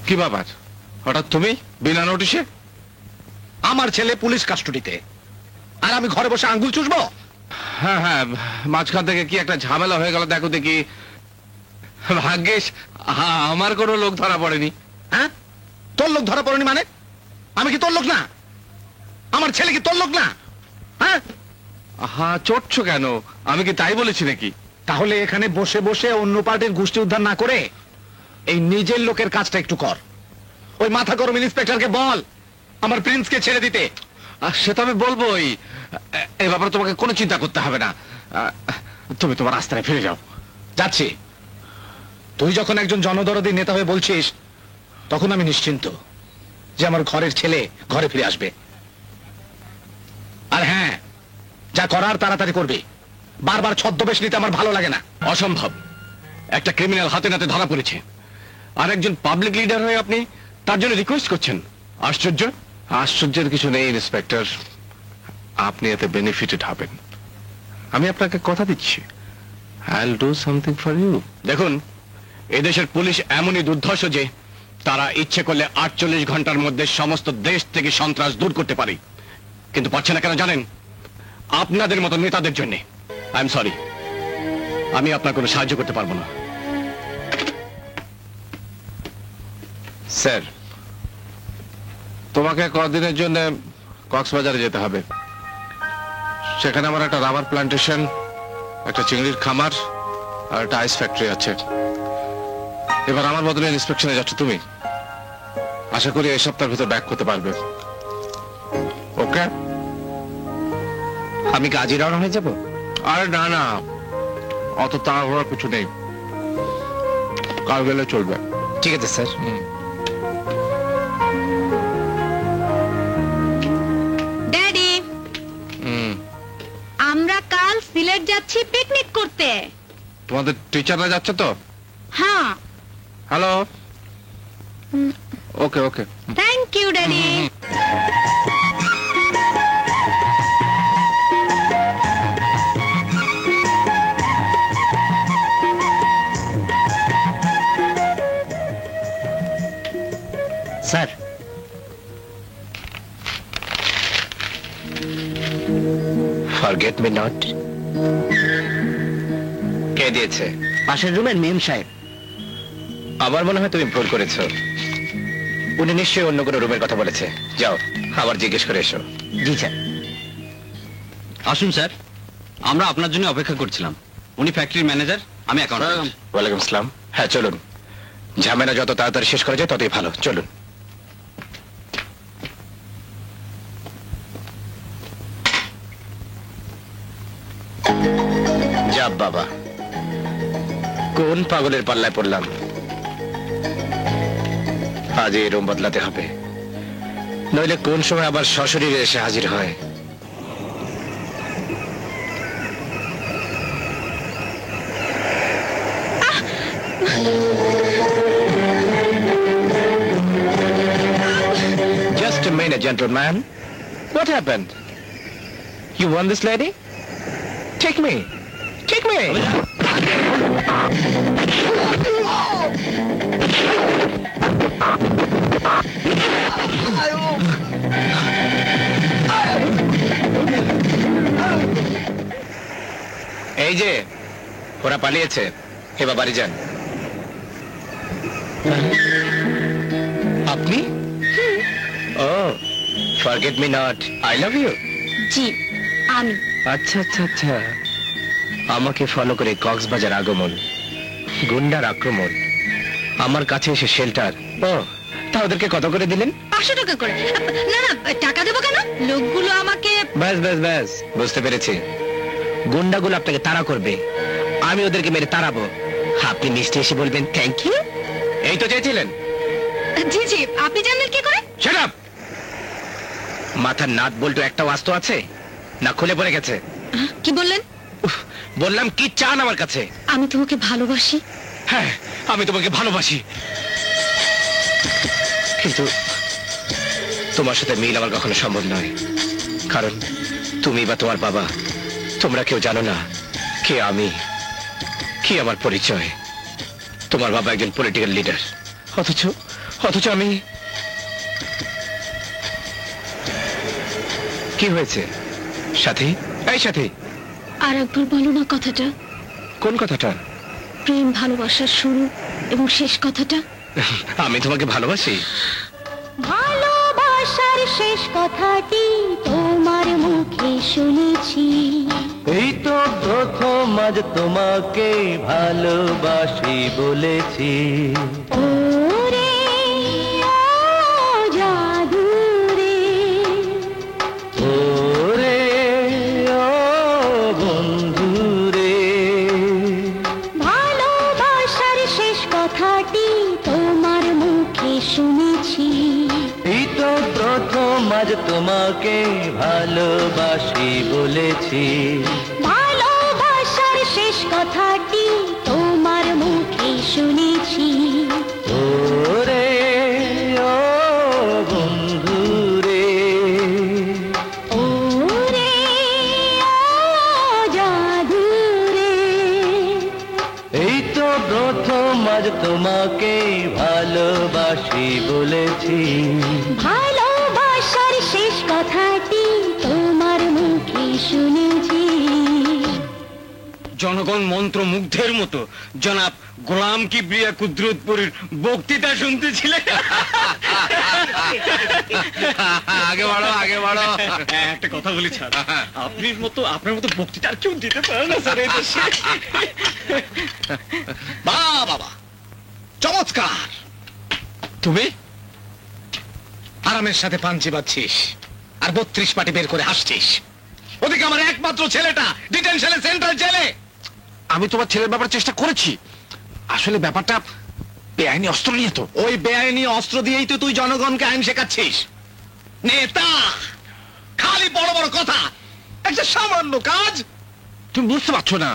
কি ব্যাপার হঠাৎ তুমি বিনা নোটিশে? আমার ছেলে পুলিশ কাস্টডিতে, আর আমি ঘরে বসে আঙ্গুল চুষবো? হ্যাঁ হ্যাঁ, মাঝখান থেকে কি একটা ঝামেলা হয়ে গেল দেখো দেখি। ভাগ্যিস আমার কোনো লোক ধরা পড়েনি। হ্যাঁ, তোর লোক ধরা পড়েনি মানে? আমি কি তোর লোক না? আমার ছেলে কি তোর লোক না? হ্যাঁ, হ্যাঁ, চটছো কেন? আমি কি তাই বলেছি নাকি? তাহলে এখানে বসে বসে অন্য পার্টির গোষ্ঠী উদ্ধার না করে এই নিজের লোকের কাজটা একটু কর। ওই মাথা গরম ইন্সপেক্টরকে বল আমার প্রিন্সকে ছেড়ে দিতে। সেটা আমি বলবোই, এই ব্যাপারে তোমাকে কোনো চিন্তা করতে হবে না। তুমি তোমার রাস্তায় ফিরে যাও। যাচ্ছি। তুই যখন একজন জনদরদী নেতা হয়ে বলছিস, তখন আমি নিশ্চিন্ত যে আমার ঘরের ছেলে ঘরে ফিরে আসবে। আর হ্যাঁ, যা করার তাড়াতাড়ি করবি। বারবার ছদ্মবেশ নিতে আমার ভালো লাগে না। অসম্ভব, একটা ক্রিমিনাল হাতে নাতে ধরা পড়েছে, আর একজন পাবলিক লিডার হয়ে আপনি তার জন্য রিকোয়েস্ট করছেন। আশ্চর্য। আশ্চর্যের কিছু নেই ইন্সপেক্টর, আপনি এতে বেনিফিটেড হবেন। আমি আপনাকে কথা দিচ্ছি, I'll do something for you. দেখুন, এদেশের পুলিশ এমনই দুর্ধর্ষ যে তারা ইচ্ছে করলে 48 ঘন্টার মধ্যে সমস্ত দেশ থেকে সন্ত্রাস দূর করতে পারে, কিন্তু পারছে না কেন জানেন? আপনাদের মতো নেতাদের জন্য। আই এম সরি, আমি আপনার কোনো সাহায্য করতে পারবো না। স্যার, তোমাকে কদিনের জন্য কক্সবাজারে যেতে হবে। সেখানে আমার একটা রাবার প্ল্যান্টেশন, একটা চিংড়ির খামার আর একটা আইস ফ্যাক্টরি আছে। এবার আমার বদলে ইন্সপেকশনে যাচ্ছ তুমি। আশা করি এই সপ্তাহের ভিতর ব্যাক করতে পারবে। ওকে? আমি কি আজই রওনা হয়ে যাব? আরে না না, অত তাড়াহুড়োর কিছু নেই, কাল গেলে চলবে। ঠিক আছে স্যার। ড্যাডি, আমরা কাল সিলেট যাচ্ছি পিকনিক করতে। তোমাদের টিচাররা যাচ্ছে তো? হ্যাঁ। Hello. Okay okay. Thank you daddy. Sir, forget me not কে দিয়েছে? পাশের রুমের মেম সাহেব। আমার মনে হয় তুমি ভুল করেছো। উনি নিশ্চয়ই অন্য কোনো রুমের কথা বলেছে। যাও, আবার জিজ্ঞেস করে এসো। জি স্যার। আসুন স্যার, আমরা আপনার জন্য অপেক্ষা করছিলাম। উনি ফ্যাক্টরির ম্যানেজার, আমি অ্যাকাউন্ট্যান্ট। ওয়ালাইকুম আসসালাম। হ্যাঁ চলুন, ঝামেলা যত তাড়াতাড়ি শেষ করা যায় ততই ভালো। চলুন। যা বাবা, কোন পাগলের পাল্লায় পড়লাম। আজ এই রুম বদলাতে হবে, নইলে কোন সময় আবার সশরীরে এসে হাজির হয়। Just a minute, gentleman. What happened? You want this lady? Take me. Take me. এই যে ওরা পালিয়েছে, এবার বাড়ি যান। আপনি? ও, forget me not, I love you. জি, আমি। আচ্ছা আচ্ছা আচ্ছা, আমাকে ফলো করে কক্সবাজার আগমন, গুন্ডার আক্রমণ, আমার কাছে এসে শেল্টার। ও, তা ওদেরকে কত করে দিলেন? 500 টাকা করে। না না, টাকা দেবো কেন? লোকগুলো আমাকে। ব্যাস ব্যাস ব্যাস, বুঝতে পেরেছি। গুন্ডাগুলো আপনাকে তাড়া করবে, আমি ওদেরকে মেরে তাড়াবো। আপনি মিষ্টি এসে বলবেন থ্যাংক ইউ। এই তো চেয়েছিলেন। জি জি, আপনি জানলেন কি করে? Shut up! মাথার নাট বল্টু একটাও আস্ত আছে না খুলে পড়ে গেছে? কি বললেন? বললাম কি চান আমার কাছে? আমি তোমাকে ভালোবাসি। হ্যাঁ, আমি তোমাকে ভালোবাসি, কিন্তু তোমার সাথে মিল আমার কখনো সম্ভব নয়। কারণ তুমি বা তোমার বাবা, তোমরা কেউ জানো না কে আমি, কি আমার পরিচয়। তোমার বাবা একজন পলিটিক্যাল লিডার, অথচ অথচ আমি কি হয়েছে সাথী? এই সাথী, আর একবার বলো না কথাটা, কোন কথাটা? প্রেম ভালোবাসার শুরু এবং শেষ কথাটা। আমি তোমাকে ভালোবাসি। ভালোবাসার শেষ কথাটি তোমার মুখে শুনেছি। এই তো প্রথম আজ তোমাকে ভালোবাসি বলেছি। ওরে ও জাদু রে, ওরে ও বন্ধু রে, ভালোবাসার শেষ কথাটি তোমার মুখে শুনেছি। এই তো প্রথম আজ তোমাকে ভালোবাসি বলেছি। ভালোবাসার শেষ কথাটি তোমার মুখে শুনেছি। ওরে ও বন্ধু রে, ওরে ও জাদু রে, এই তো প্রথম আজ তোমাকে ভালোবাসি বলেছি। ভালোবাসার শেষ কথাটি তোমার মুখে শুনেছি। জনগণ মন্ত্র মুগ্ধের মতো জনাব গোলাম কিবরিয়া কুদরতপুরীর বক্তৃতা শুনতেছিলেন। আগে বাড়ো, আগে বাড়ো। একটা কথা বলি স্যার, আপনার মতো বক্তৃতা আর কেউ দিতে পারে না স্যার এই দেশে। বাহ বাবা, চমৎকার। তুমি আরামের সাথে পান চিবাচ্ছিস আর 32 পাটি বের করে হাসছিস। ওদিকে আমার একমাত্র ছেলেটা ডিটেনশনে, সেন্ট্রাল জেলে। আমি তোমার ছেলের ব্যাপারে চেষ্টা করেছি, আসলে ব্যাপারটা বেআইনি অস্ত্র নিয়ে তো। ওই বেআইনি অস্ত্র দিয়েই তো তুই জনগণকে আইন শেখাচ্ছিস। নেতা খালি বড় বড় কথা, একটা সামান্য কাজ। তুমি বুঝতে পারছো না,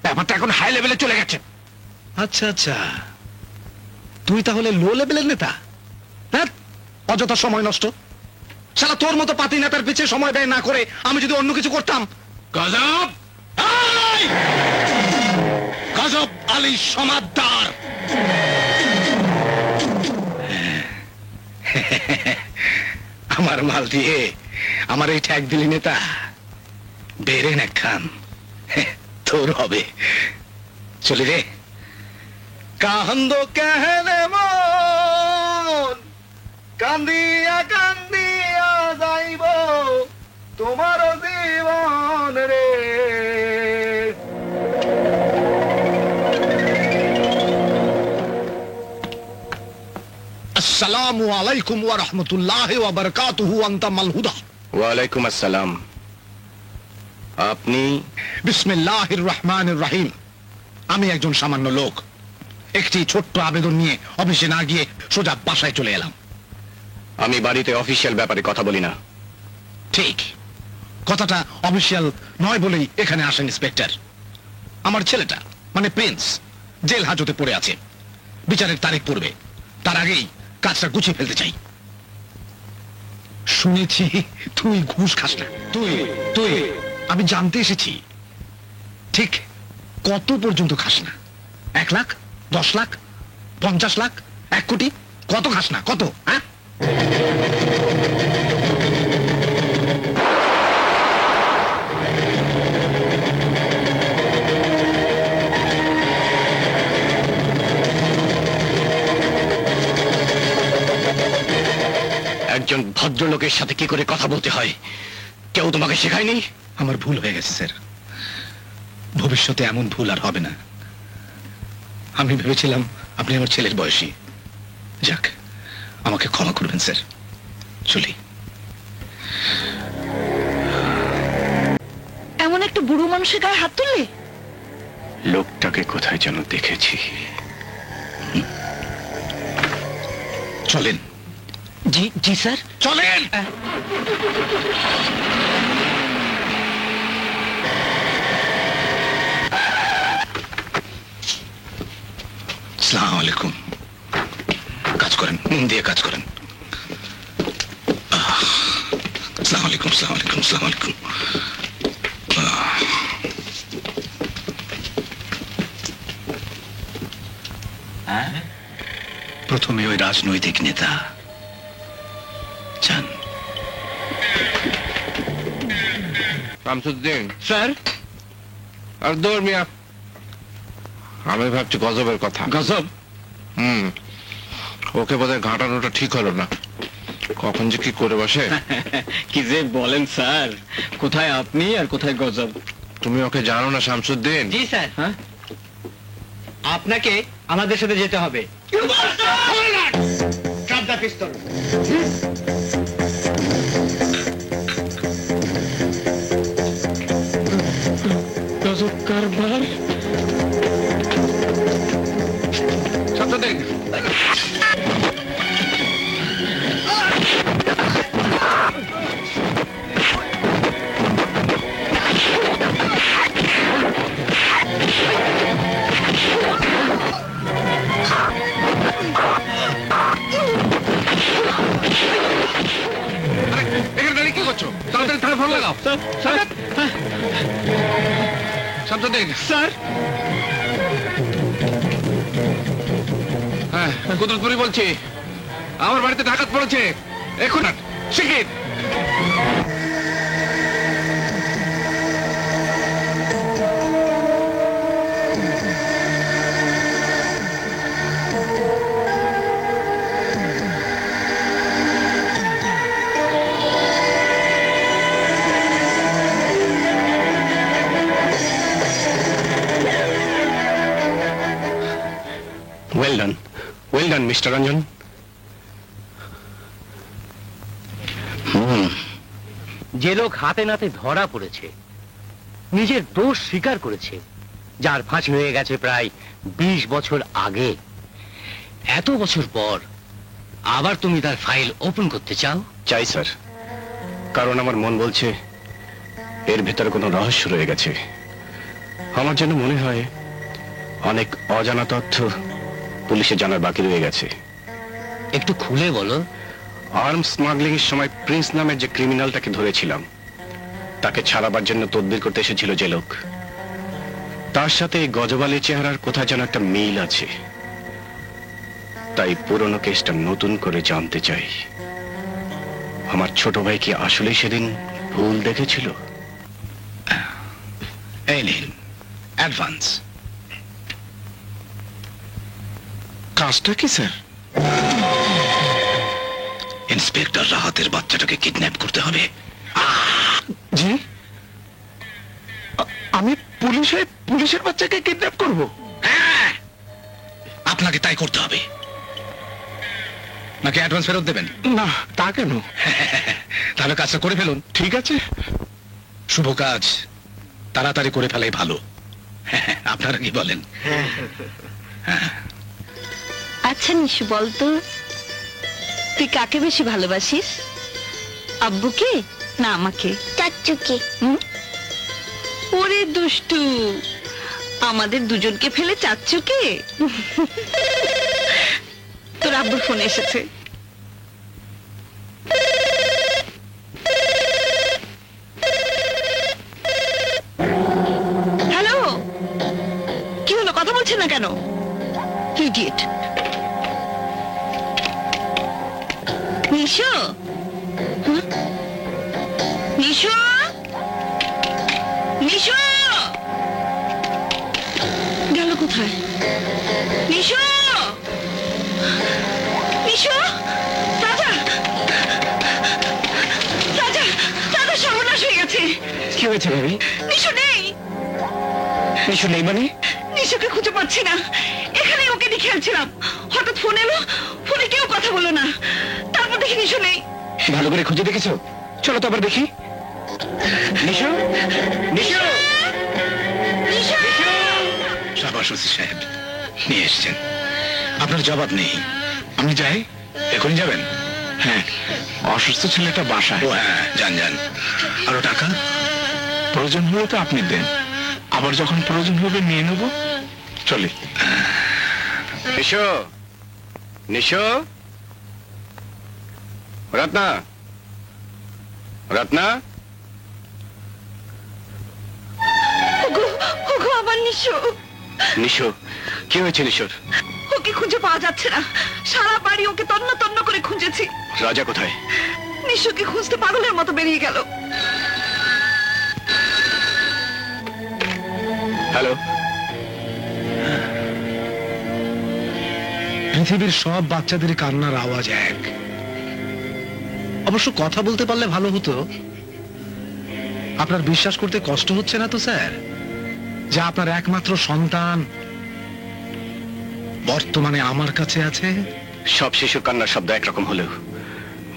ব্যাপারটা এখন হাই লেভেলে চলে গেছে। আচ্ছা আচ্ছা, তুই তাহলে লো লেভেলের নেতা? হ্যাঁ, অযথা সময় নষ্ট। শালা তোর মতো পাতি নেতার পিছে সময় ব্যয় না করে আমি যদি অন্য কিছু করতাম। গজব! এই! গজব আলী সমাদদার। আমার মাল দিয়ে আমার এই ঠ্যাক দিলি নেতা, বেরেন একখান তোর হবে। চলি রে। কান্দ কেহনে মন, কান্দিয়া কান্দিয়া যাইব তোমার জীবন রে। আসসালামু আলাইকুম ওয়া রাহমাতুল্লাহি ওয়া বারাকাতুহু। আনতা মাল হুদা। ওয়ালাইকুম আসসালাম। আপনি? বিসমিল্লাহির রহমানির রহিম। আমি একজন সামান্য লোক, একটি ছোট্ট আবেদন নিয়ে অফিসে না গিয়ে সোজা বাসায় চলে এলাম। আমি বাড়িতে অফিসিয়াল ব্যাপারে কথা বলি না। ঠিক, কথাটা অফিসিয়াল নয় বলেই এখানে আসেন ইন্সপেক্টর। আমার ছেলেটা মানে প্রিন্স জেল হাজতে পড়ে আছে, বিচারের তারিখ পড়বে, তার আগেই কাজটা গুছিয়ে ফেলতে চাই। শুনেছি তুই ঘুষ খাস না। তুই তুই আমি জানতে এসেছি ঠিক কত পর্যন্ত খাস না? 1 লাখ, 10 লাখ, 50 লাখ, 1 কোটি? কত খাস না? কত? হ্যাঁ, একজন ভদ্রলোকের সাথে কি করে কথা বলতে হয় কেউ তোমাকে শেখায়নি? আমার ভুল হয়ে গেছে স্যার, ভবিষ্যতে এমন ভুল আর হবে না। আমি ভেবেছিলাম আপনি আমার ছেলের বয়সী। যাক, আমাকে ক্ষমা করবেন স্যার। চলি। এমন একটা বুড়ো মানুষের গায়ে হাত তুললে? লোকটাকে কোথায় যেন দেখেছি। চলেন। জি জি স্যার। চলেন। আসসালামু আলাইকুম। কাজ করেন, মন দিয়ে কাজ করেন। আসসালামু আলাইকুম, আসসালামু আলাইকুম, আসসালামু আলাইকুম। প্রথমে ওই রাজনৈতিক নেতা যান। শামসুদ্দিন স্যার। আর দৌড় মিয়া, আমি ভাবছি গজবের কথা। গজব? ওকে বোধহয় ঘাটানোটা ঠিক হলো না, কখন যে কি করে বসে। কি যে বলেন স্যার, কোথায় আপনি আর কোথায় গজব? তুমি ওকে জানো না শামসুদ্দিন? জি স্যার, হ্যাঁ, আপনাকে আমাদের সাথে যেতে হবে। গজব কারবার। শামসুদ্দিন এখানে দাঁড়িয়ে কি করছো? তাড়াতাড়ি থানায় ফোন লাগাও। শামসুদ্দিন স্যার। হ্যাঁ, কুদরতপুরি বলছি, আমার বাড়িতে ডাকাত পড়েছে, এখন শিখির। Well done mister Ranjan. যে লোক হাতে নাতে ধরা পড়েছে, নিজের দোষ স্বীকার করেছে, যার ফাঁসি হয়ে গেছে প্রায় 20 বছর আগে, এত বছর পর আবার তুমি তার ফাইল ওপেন করতে চাও? চাই স্যার, কারণ আমার মন বলছে এর ভেতরে কোনো রহস্য রয়ে গেছে। আমার যেন মনে হয় অনেক অজানা তথ্য পুলিশে জানার বাকি রয়ে গেছে। একটু খুলে বলো। আর্মস স্মাগলিং এর সময় প্রিন্স নামের যে ক্রিমিনালটাকে ধরেছিলাম, তাকে ছাড়াবার জন্য তদবির করতে এসেছিল যে লোক, তার সাথে এই গজবালি চেহারার কোথায় যেন একটা মিল আছে। তাই পুরনো কেসটা নতুন করে জানতে চাই। আমার ছোট ভাই কি আসলে সেদিন ভুল দেখেছিল? এই নিন অ্যাডভান্স। কাজটা কি স্যার? ইন্সপেক্টর রাহাতের বাচ্চাটাকে কিডন্যাপ করতে হবে। জি, আমি পুলিশের বাচ্চাকে কিডন্যাপ করব? আপনাকে তাই করতে হবে। নাকি অ্যাডভান্স ফেরত দেবেন? না, তা কেন? তাহলে কাজটা করে ফেলুন। ঠিক আছে, শুভ কাজ তাড়াতাড়ি করে ফেলাই ভালো। আপনারা কি বলেন? আচ্ছা নিশু, বলতো তুই কাকে বেশি ভালোবাসিস, আব্বুকে না আমাকে? চাচ্চুকে। ওরে দুষ্টু, আমাদের দুজনকে ফেলে চাচ্চুকে? তোর আব্বুর ফোন এসেছে। হ্যালো, কি হলো, কথা বলছে না কেন? ইডিয়েট। নিশো, নিশো, নিশো গেল কোথায়? নিশো, নিশো, রাজা, রাজা, রাজা, সর্বনাশ হয়ে গেছে। কি হয়েছে ভাবি? নিশো নেই। নিশু নেই মানে? নিশোকে খুঁজে পাচ্ছি না। এখানে ওকে নিয়ে খেলছিলাম, হঠাৎ ফোন এলো, ফোনে কেউ কথা বলো না, তারপর দেখি নিশো নেই। ভালো করে খুঁজে দেখেছো? চলো তো আবার দেখি। নিশু, নিশু, নিশো, শাবাশ ওসি সাহেব, নিয়ে এসছেন। আপনার জবাব নেই। আমি যাই? এখনই যাবেন? হ্যাঁ, অসুস্থ ছেলেটা বাসায়। ও হ্যাঁ, যান যান। আরো টাকা প্রয়োজন হলে তো আপনি দেন, আবার যখন প্রয়োজন হবে নিয়ে নেব। চলি। নিশু, নিশু, রত্না, রত্না, ওগো, ওগো, আমার নিশো। নিশু, কি হয়েছে নিশুর? ওকে নিশুকে খুঁজে পাওয়া যাচ্ছে না। সারা বাড়ি ওকে তন্ন তন্ন করে খুঁজেছি। রাজা কোথায়? নিশুকে খুঁজতে পাগলের মতো বেরিয়ে গেল। হ্যালো, পৃথিবীর সব বাচ্চাদের কান্নার আওয়াজ এক। অবশ্য কথা বলতে পারলে ভালো হতো। আপনার বিশ্বাস করতে কষ্ট হচ্ছে না তো স্যার, যে আপনার একমাত্র সন্তান বর্তমানে আমার কাছে আছে? সব শিশুর কান্নার শব্দ একরকম হলেও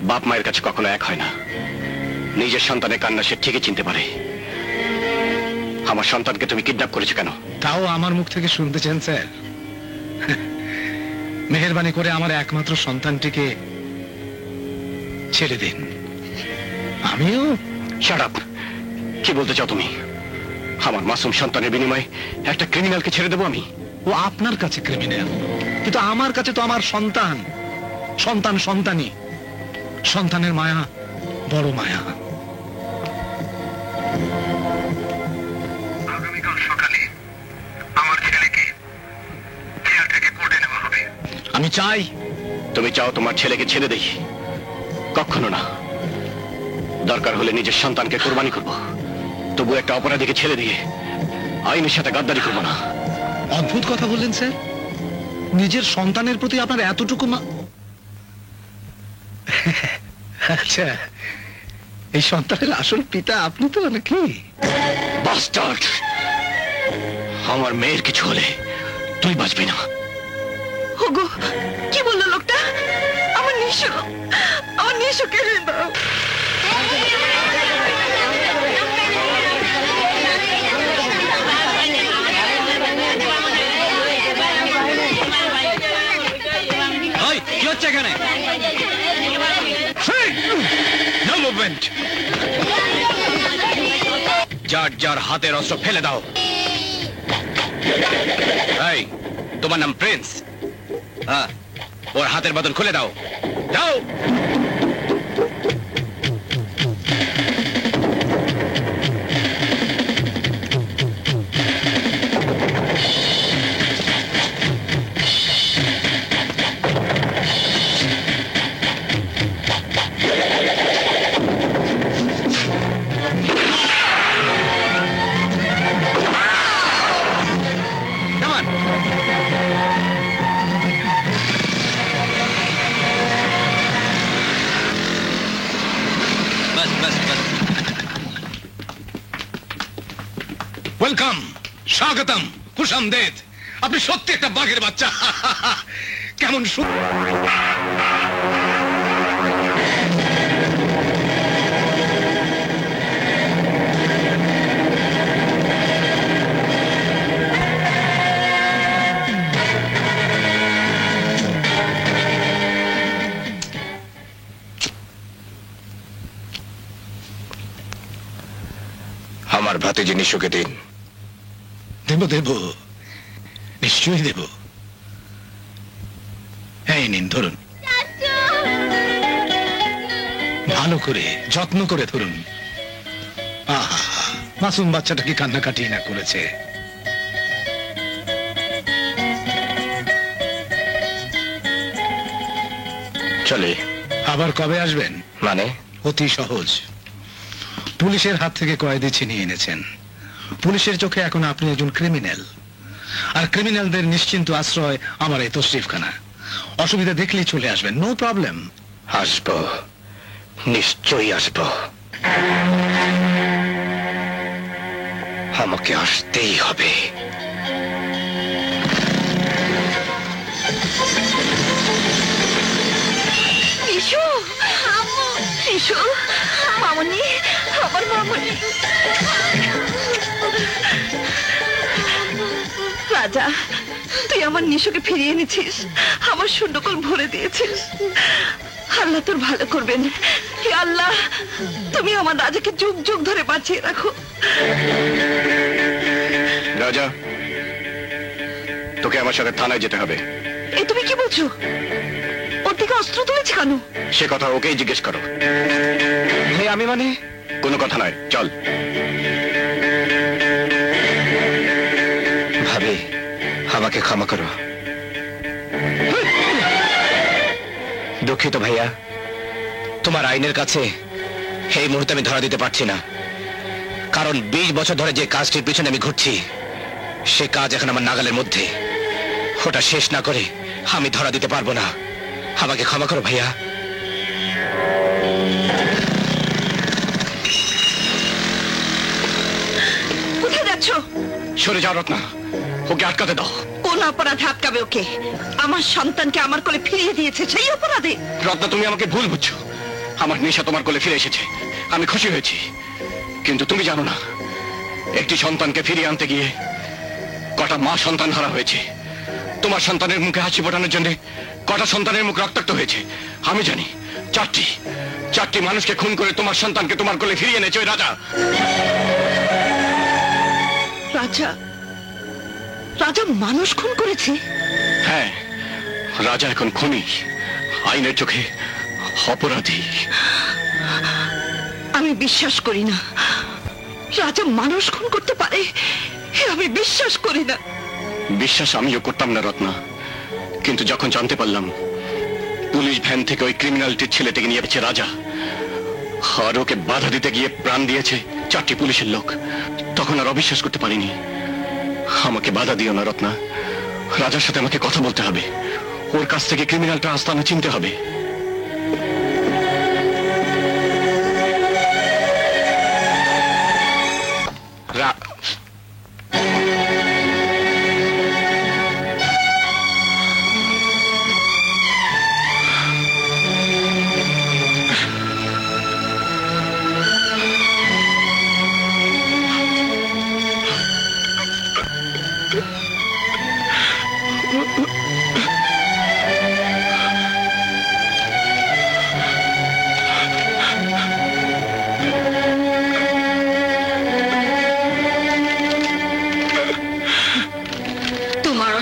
বাপ মায়ের কাছে কখনো এক হয় না। নিজের সন্তানের কান্না সে ঠিকই চিনতে পারে। আমার সন্তানকে তুমি কিডন্যাপ করেছো কেন? তাও আমার মুখ থেকে শুনতেছেন স্যার? মেহেরবানি করে আমার একমাত্র সন্তানটিকে ছেড়ে দিন। আমিও শাট আপ! কি বলতে চাও তুমি? আমার মাসুম সন্তানের বিনিময়ে একটা ক্রিমিনালকে ছেড়ে দেবো আমি? ও আপনার কাছে ক্রিমিনাল, কিন্তু আমার কাছে তো আমার সন্তান। সন্তান সন্তানই, সন্তানের মায়া বড় মায়া। আগামীকাল সকালে আমার ছেলেকে জেল থেকে কোর্টে নেওয়া হবে। আমি চাই। তুমি চাও তোমার ছেলেকে ছেড়ে দেই? কখনো না। দরকার হলে নিজের সন্তানকে কোরবানি করব, তবু একটা অপরাধীকে ছেড়ে দিয়ে আইনের সাথে গাদ্দারি করবো না। অদ্ভুত কথা বললেন স্যার। নিজের সন্তানের প্রতি আপনার এতটুকু আচ্ছা, এই সন্তানের আসল পিতা আপনি তো নাকি? বাস্টার্ড! আমার মেয়ের কিছু হলে তুই বাঁচবি না। ওগো, কি বললো লোকটা? আমার নিশু, আমার নিশু কেড়ে দাও। কি হচ্ছে এখানে? No movement! যার যার হাতের অস্ত্র ফেলে দাও। এই, তোমার নাম প্রিন্স? হ্যাঁ, ওর হাতের বদল খুলে দাও। দাও। ওয়েলকাম, স্বাগতম, খুশামদেদ। আপনি সত্যি একটা বাঘের বাচ্চা। কেমন আমার ভাতিজি নিশুকে দিন। দেব দেব, নিশ্চয়ই দেব। এই নিন, ধরুন। ভালো করে যত্ন করে ধরুন। আহা, মাসুম বাচ্চাটা কি কান্নাকাটি না করেছে। চলে। আবার কবে আসবেন? মানে? অতি সহজ। পুলিশের হাত থেকে কয়েদি ছিনিয়ে এনেছেন। পুলিশের চোখে এখন আপনি একজন ক্রিমিনাল, আর ক্রিমিনালদের নিশ্চিন্ত আশ্রয় আমার এই তশরিফখানা। অসুবিধা দেখলেই চলে আসবেন, নো প্রবলেম। আসবো, নিশ্চয়ই আসবো। আমাকে আসতেই হবে। নিশু, নিশু, মামনি, আমার মামনি। রাজা, তুই আমার নিশুকে ফিরিয়ে এনেছিস, আমার শূন্যকল ভরে দিয়েছিস। আল্লাহ তোর ভালো করবেন। হে আল্লাহ, তুমি আমার রাজাকে যুগ যুগ ধরে বাঁচিয়ে রাখো। রাজা, তোকে আমার সাথে থানায় যেতে হবে। এই তুমি কি বলছো? ওর থেকে অস্ত্র তুলেছে কেন? সে কথা ওকেই জিজ্ঞেস করো। আমি মানে? কোনো কথা নয়, চল। ভাবি, আমাকে ক্ষমা করো। দুঃখিত ভাইয়া, তোমার আইনের কাছে এই মুহূর্তে আমি ধরা দিতে পারছি না, কারণ 20 বছর ধরে যে কাজটির পিছনে আমি ঘুরছি সে কাজ এখন আমার নাগালের মধ্যে। ওটা শেষ না করে আমি ধরা দিতে পারবো না। আমাকে ক্ষমা করো ভাইয়া। কোথায় যাচ্ছ? সরে যাও রত্না, ওকে আটকাতে দাও। কোন অপরাধে আটকাবে ওকে? আমার সন্তানকে আমার কোলে ফিরিয়ে দিয়েছে, সেই অপরাধে। রত্না, তুমি আমাকে ভুল বুঝছো। আমার নেশা তোমার কোলে ফিরে এসেছে, আমি খুশি হয়েছি, কিন্তু তুমি জানো না একটি সন্তানকে ফিরিয়ে আনতে গিয়ে কটা মা সন্তান হারা হয়েছে। তোমার সন্তানের মুখে হাসি ফোটানোর জন্য কটা সন্তানের মুখ রক্তাক্ত হয়েছে আমি জানি। চারটি মানুষকে খুন করে তোমার সন্তানকে তোমার কোলে ফিরিয়ে এনেছে ওই রাজা। রাজা? রাজা মানুষ খুন করেছে? হ্যাঁ, রাজা এখন খুনি, আইনের চোখে অপরাধী। আমি বিশ্বাস করি না রাজা মানুষ খুন করতে পারে, আমি বিশ্বাস করি না। বিশ্বাস আমিও করতাম না রত্না, কিন্তু যখন জানতে পারলাম পুলিশ ভ্যান থেকে ওই ক্রিমিনালটির ছেলেটিকে নিয়ে গেছে রাজা, আর ওকে বাধা দিতে গিয়ে প্রাণ দিয়েছে 4টি পুলিশের লোক, তখন আর অবিশ্বাস করতে পারিনি। আমাকে বাধা দিও না রত্না, রাজার সাথে আমাকে কথা বলতে হবে, ওর কাছ থেকে ক্রিমিনালটা আস্তানা চিনতে হবে।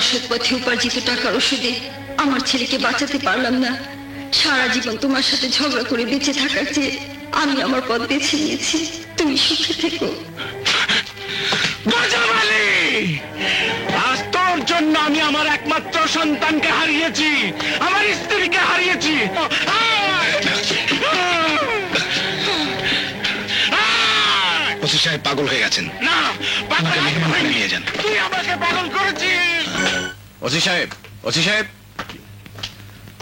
অসৎ পথে উপার্জিত টাকার ওষুধে আমার ছেলেকে বাঁচাতে পারলাম না। সারা জীবন তোমার সাথে ঝগড়া করে বেঁচে থাকার চেয়ে আমি আমার পথ বেছে নিয়েছি। তুমি সুখে থেকো। আজ তোর জন্য আমি আমার একমাত্র সন্তানকে হারিয়েছি, আমার স্ত্রীকে হারিয়েছি। ওসি সাহেব পাগল হয়ে গেছেন। না, আমাকে মেহমানখানে নিয়ে যান। তুই আমাকে পাগল করেছিস। ওসি সাহেব, ওসি সাহেব,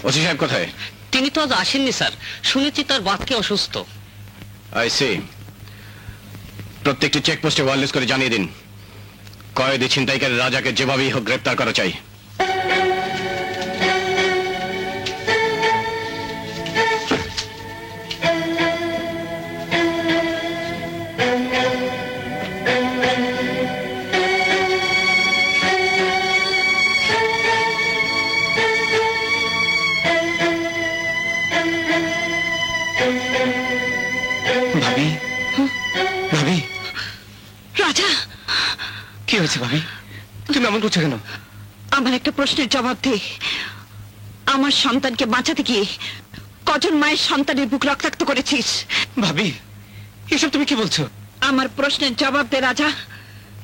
ওসি সাহেব কোথায়? তিনি তো আজ আসেননি স্যার, শুনেছি তার বাতকে অসুস্থ। I see. প্রত্যেকটি চেকপোস্টে ওয়্যারলেস করে জানিয়ে দিন কয়েদি ছিনতাইকারী রাজাকে যেভাবেই হোক গ্রেপ্তার করা চাই। ভাবি, ভাবি, রাজা, কি হয়েছে ভাবি? তুমি এমন করছো কেন? আমার একটা প্রশ্নের জবাব দে। আমার সন্তানকে বাঁচাতে গিয়ে কজন মায়ের সন্তানের বুক রক্তাক্ত করেছিস? ভাবি, এসব তুমি কি বলছো? আমার প্রশ্নের জবাব দে রাজা।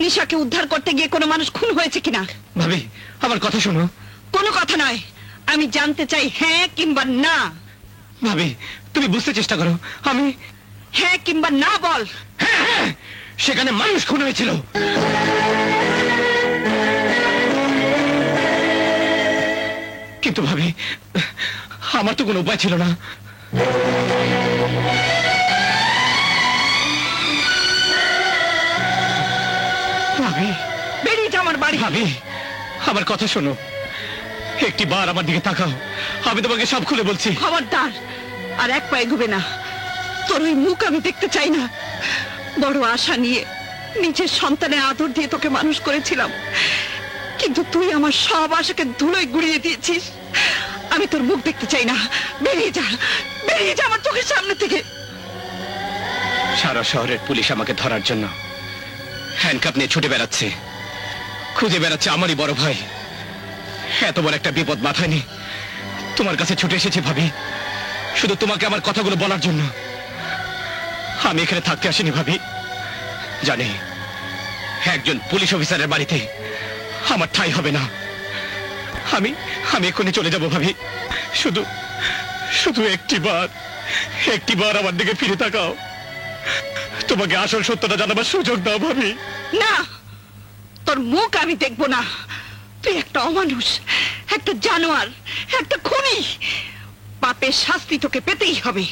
নিশাকে উদ্ধার করতে গিয়ে কোনো মানুষ খুন হয়েছে কিনা? ভাবি, আমার কথা শোনো। কোনো কথা নয়, আমি জানতে চাই হ্যাঁ কিংবা না। ভাবি, তুমি বুঝতে চেষ্টা করো। আমি হ্যাঁ কিংবা না বল। হ্যাঁ, হ্যাঁ, সেখানে মানুষ খুন হয়েছিল। কিন্তু ভাবি, আমার তো কোনো উপায় ছিল না। ভাবি, বেরিয়ে যা আমার বাড়ি। ভাবি, আমার কথা শোনো। একটি বার আমার দিকে তাকাও, আমি তোমাকে সব খুলে বলছি। খবরদার, আর এক পা এগোবে না। তোর ওই মুখ আমি দেখতে চাই না। বড় আশা নিয়ে নিজের সন্তানের আদর দিয়ে তোকে মানুষ করেছিলাম, কিন্তু তুই আমার সব আশাকে ধুলোয় গুড়িয়ে দিয়েছিস। আমি তোর মুখ দেখতে চাই না। বেরিয়ে যা, বেরিয়ে যা আমার চোখের সামনে থেকে। সারা শহরের পুলিশ আমাকে ধরার জন্য হ্যান্ডকাপ নিয়ে ছুটে বেড়াচ্ছে, খুঁজে বেড়াচ্ছে আমারই বড় ভাই। এত বড় একটা বিপদ মাথায় নিয়ে তোমার কাছে ছুটে এসেছি ভাবি, শুধু তোমাকে আমার কথাগুলো বলার জন্য। আমি এখানে থাকতে আসিনি ভাবি, জানি একজন পুলিশ অফিসারের বাড়িতে আমার ঠাঁই হবে না। আমি এক্ষুনি চলে যাব ভাবি, শুধু শুধু একটিবার আমার দিকে ফিরে তাকাও, তোমাকে আসল সত্যটা জানাবার সুযোগ দাও ভাবি। না, তোর মুখ আমি দেখবো না। তুই একটা অমানুষ, একটা জানোয়ার, একটা খুনি। পাপের শাস্তি তোকে পেতেই হবে।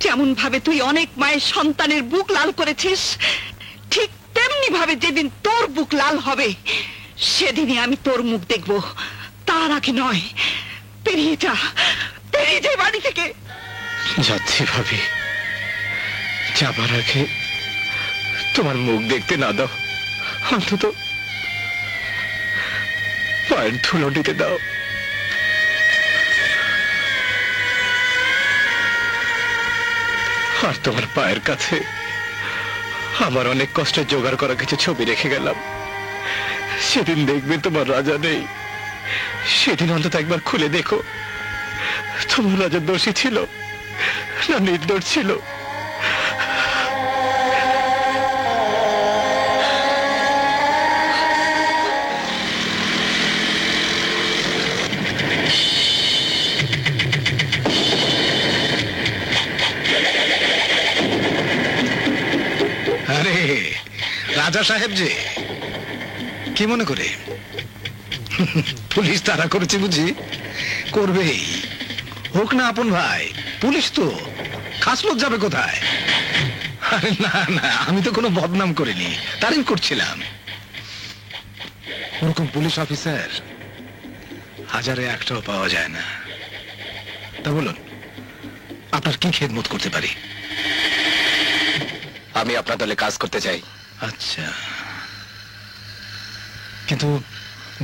যেমন ভাবে তুই অনেক মায়ের সন্তানের বুক লাল করেছিস, ঠিক তেমনি ভাবে যেদিন তোর বুক লাল হবে সেদিনই আমি তোর মুখ দেখবো। তার আগে নয়। বেরিয়ে যা বাড়ি থেকে। যাচ্ছি ভাবি, যাবার আগে তোমার মুখ দেখতে না দাও, অন্তত পায়ের ধুলো দিতে দাও। আর তোমার পায়ের কাছে আমার অনেক কষ্টে জোগাড় করা কিছু ছবি রেখে গেলাম। সেদিন দেখবে তোমার রাজা নেই, সেদিন অন্তত একবার খুলে দেখো তোমার রাজা দোষী ছিল না নির্দোষ ছিল। আরে রাজা সাহেব যে, কি মনে করে পুলিশ তারা করেছে বুঝি? করবেই, হোক না আপন ভাই, পুলিশ তো খাস লোক যাবে কোথায়? আরে না না, আমি তো কোনো বদনাম করিনি, তারিফ করছিলাম। ওরকম পুলিশ অফিসার হাজারে একটাও পাওয়া যায় না। তা বলুন, আপনার কি খেদমত করতে পারি? আমি আপনার দলে কাজ করতে চাই। আচ্ছা, কিন্তু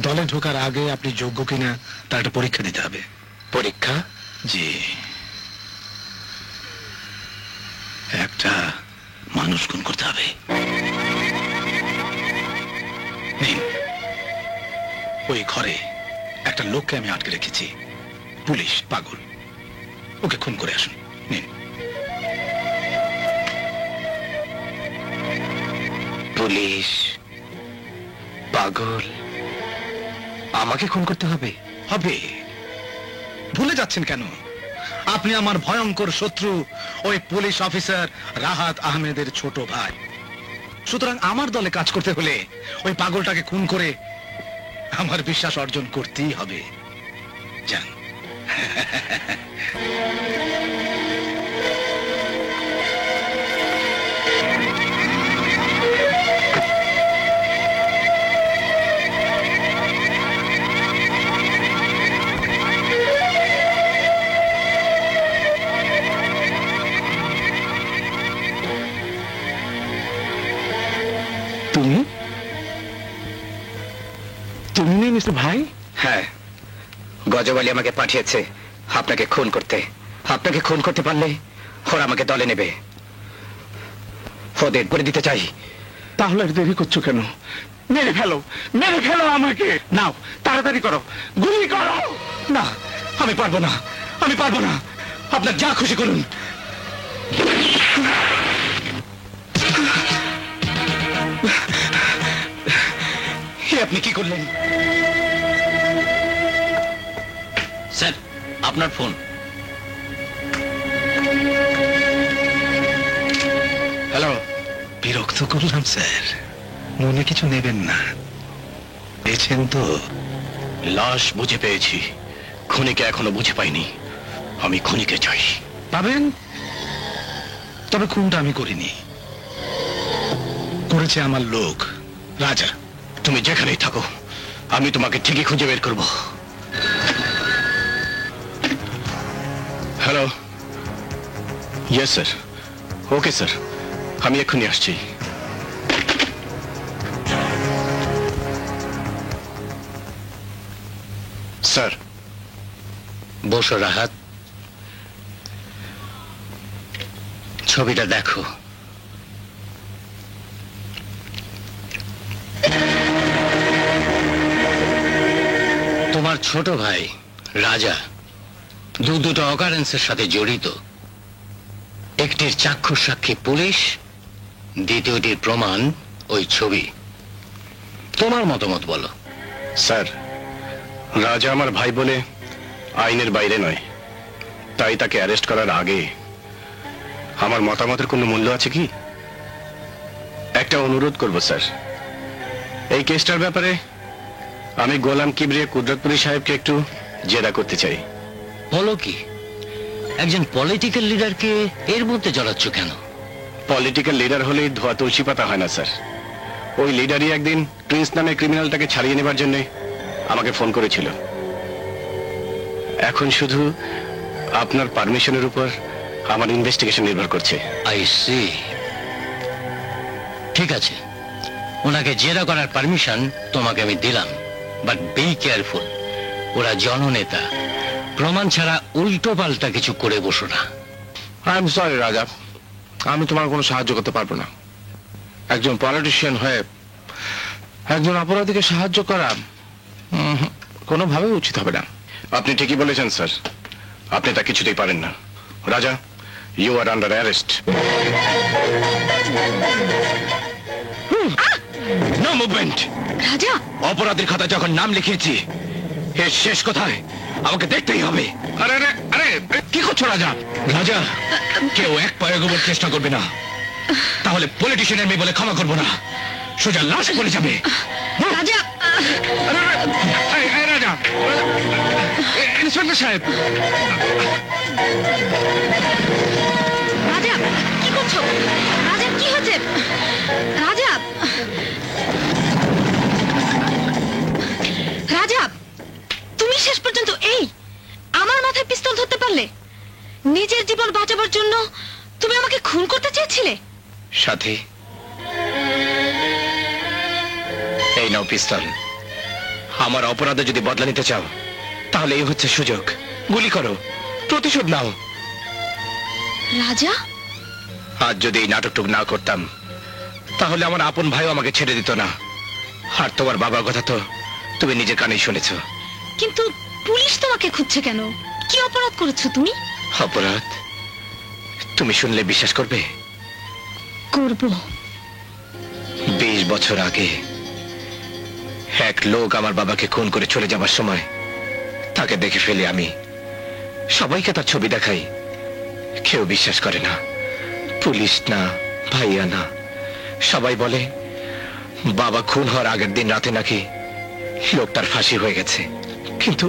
দলে ঢোকার আগে আপনি যোগ্য কিনা তার একটা পরীক্ষা দিতে হবে। পরীক্ষা? জি, একটা মানুষ খুন করতে হবে। নিন, ওই ঘরে একটা লোককে আমি আটকে রেখেছি, পুলিশ পাগল, ওকে খুন করে আসুন। নিন। পুলিশ পাগল, আমাকে খুন করতে হবে? হবে। ভুলে যাচ্ছেন কেন? আপনি আমার ভয়ঙ্কর শত্রু, ওই পুলিশ অফিসার রাহাত আহমেদের ছোট ভাই। সুতরাং আমার দলে কাজ করতে হলে ওই পাগলটাকে খুন করে আমার বিশ্বাস অর্জন করতেই হবে। যান। তুমি মিস্টার ভাই? হ্যাঁ, গজব আলী আমাকে পাঠিয়েছে আপনাকে খুন করতে। আপনাকে খুন করতে পারলে ওরা আমাকে দলে নেবে। ওদের করে দিতে চাই। তাহলে আর দেরি করছো কেন? মেরে ফেলো আমাকে। নাও, তাড়াতাড়ি করো, গুলি করো। না, আমি পারবো না, আমি পারবো না। আপনার যা খুশি করুন। আপনি কি করলেন? স্যার, আপনার ফোন। হ্যালো। বিরক্ত করলাম স্যার, মনে কিছু নেবেন না। পেয়েছেন তো? লাশ বুঝে পেয়েছি, খুনিকে এখনো বুঝে পাইনি। আমি খুনিকে চাই। পাবেন, তবে খুনটা আমি করিনি, করেছে আমার লোক রাজা। তুমি যেখানেই থাকো, আমি তোমাকে ঠিকই খুঁজে বের করব। Hello. Yes sir. Okay sir, আমি এক্ষুনি আসছি। স্যার। বসো রাহাত, ছবিটা দেখো। তোমার ছোট ভাই রাজা দুটো অকারেন্সের সাথে জড়িত। একটির চাক্ষুষ সাক্ষী পুলিশ, দ্বিতীয়টির প্রমাণ ওই ছবি। তোমার মতামত বলো। স্যার, রাজা আমার ভাই বলে আইনের বাইরে নয়। তাই তাকে অ্যারেস্ট করার আগে আমার মতামতের কোনো মূল্য আছে কি? একটা অনুরোধ করব স্যার, এই কেসটার ব্যাপারে আমি গোলাম কিবরিয়া কুদরতপুরি সাহেবকে একটু জেরা করতে চাই। বলো কি, একজন পলিটিক্যাল লিডারকে এর মধ্যে জড়াচ্ছ কেন? পলিটিক্যাল লিডার হলেই ধোয়া তুলসী পাতা হয় না স্যার। ওই লিডারই একদিন প্রিন্স নামে ক্রিমিনালটাকে ছাড়িয়ে নেবার জন্য আমাকে ফোন করেছিল। এখন শুধু আপনার পারমিশনের উপর আমার ইনভেস্টিগেশন নির্ভর করছে। I see. ঠিক আছে, ওনাকে জেরা করার পারমিশন তোমাকে আমি দিলাম, বাট বি কেয়ারফুল। ওরা জননেতা, প্রমাণ ছাড়া উল্টো পাল্টা কিছু করে বসো না। আই এম সরি রাজা, আমি তোমার কোনো সাহায্য করতে পারবো না। একজন পলিটিশিয়ান হয়ে একজন অপরাধীকে সাহায্য করা কোনোভাবেই উচিত হবে না। আপনি ঠিকই বলেছেন স্যার, আপনি তা কিছুতেই পারেন না। Raja, you are under arrest. No movement. Raja, অপরাধীর খাতা যখন নাম লিখিয়েছি, এর শেষ কোথায় আমাকে দেখতেই হবে। আরে আরে আরে কি করছো রাজা? রাজা, কেউ এক পায়ে এগোবার চেষ্টা করবে না, তাহলে পলিটিশিয়ানের মেয়ে বলে ক্ষমা করবো না, সোজা লাশ পড়ে যাবে। রাজা, রাজা, ইন্সপেক্টর সাহেব। রাজা কি করছো? রাজা কি হচ্ছে? রাজা, রাজা, তুমি শেষ পর্যন্ত এই আমার মাথায় পিস্তল ধরতে পারলে? নিজের জীবন বাঁচাবার জন্য তুমি আমাকে খুন করতে চেয়েছিলে? সাথী, এই নাও পিস্তল। আমার অপরাধে যদি বদলা নিতে চাও, তাহলে এই হচ্ছে সুযোগ। গুলি করো, প্রতিশোধ নাও। রাজা, আজ যদি এই নাটকটুক না করতাম, তাহলে আমার আপন ভাইও আমাকে ছেড়ে দিত না। আর তোমার বাবার কথা তো তুমি নিজের কানেই শুনেছ। কিন্তু পুলিশ তোমাকে খুঁজছে কেন? কি অপরাধ করেছো তুমি? অপরাধ তুমি শুনলে বিশ্বাস করবে? করব। 20 বছর আগে এক লোক আমার বাবাকে খুন করে চলে যাবার সময় তাকে দেখে ফেলি আমি। সবাইকে তার ছবি দেখাই, কেউ বিশ্বাস করে না। পুলিশ না, ভাইয়া না, সবাই বলে বাবা খুন হওয়ার আগের দিন রাতে নাকি লোকটার ফাঁসি হয়ে গেছে। কিন্তু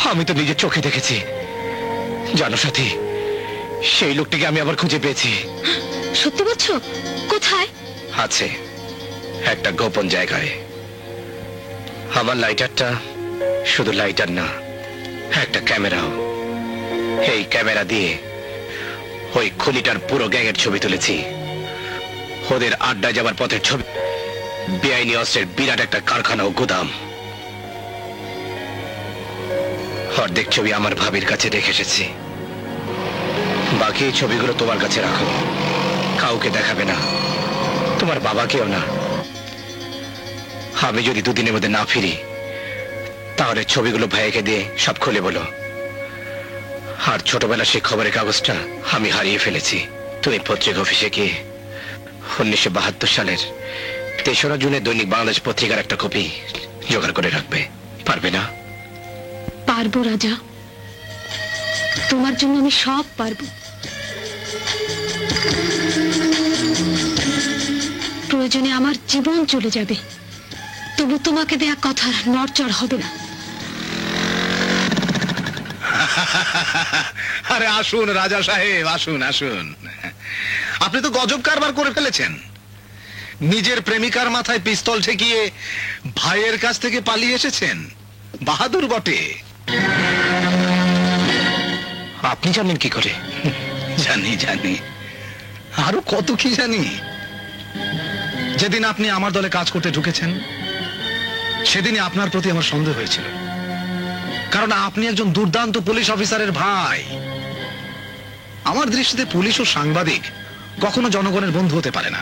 আমি তো নিজের চোখে দেখেছি। জানো সাথী, সেই লোকটিকে আমি আবার খুঁজে পেয়েছি। সত্যি বলছো? কোথায়? আছে একটা গোপন জায়গায়। আমার লাইটারটা শুধু লাইটার না, একটা ক্যামেরাও। এই ক্যামেরা দিয়ে ওই খুনিটার পুরো গ্যাংয়ের ছবি তুলেছি। ওদের আড্ডায় যাবার পথের ছবি, বেআইনি অস্ত্রের বিরাট একটা কারখানা ও গুদাম। অর্ধেক ছবি আমার ভাবির কাছে রেখে এসেছি, বাকি এই ছবিগুলো তোমার কাছে রাখো। কাউকে দেখাবে না, তোমার বাবাকেও না। আমি যদি 2 দিনের মধ্যে না ফিরি, তাহলে ছবিগুলো ভাইকে দিয়ে সব খুলে বলো। আর ছোটবেলা সেই খবরের কাগজটা আমি হারিয়ে ফেলেছি। তুমি পত্রিকা অফিসে গিয়ে 1972 সালের 3রা জুনের দৈনিক বাংলাদেশ পত্রিকার একটা কপি জোগাড় করে রাখবে, পারবে না? পারবো রাজা, তোমার জন্য আমি সব পারবো। প্রয়োজনে আমার জীবন চলে যাবে, তবু তোমাকে দেয়া কথার নড়চড় হবে না। আরে আসুন রাজা সাহেব, আসুন আসুন। আপনি তো গজব কারবার করে ফেলেছেন। নিজের প্রেমিকার মাথায় পিস্তল ঠেকিয়ে ভাইয়ের কাছ থেকে পালিয়ে এসেছেন। বাহাদুর বটে। আপনি জানেন কি করে? জানি জানি, আরো কত কি জানি। যেদিন আপনি আমার দলে কাজ করতে ঢুকেছেন, সেদিনই আপনার প্রতি আমার সন্দেহ হয়েছিল। কারণ আপনি একজন দুর্দান্ত পুলিশ অফিসারের ভাই। আমার দৃষ্টিতে পুলিশ ও সাংবাদিক কখনো জনগণের বন্ধু হতে পারে না,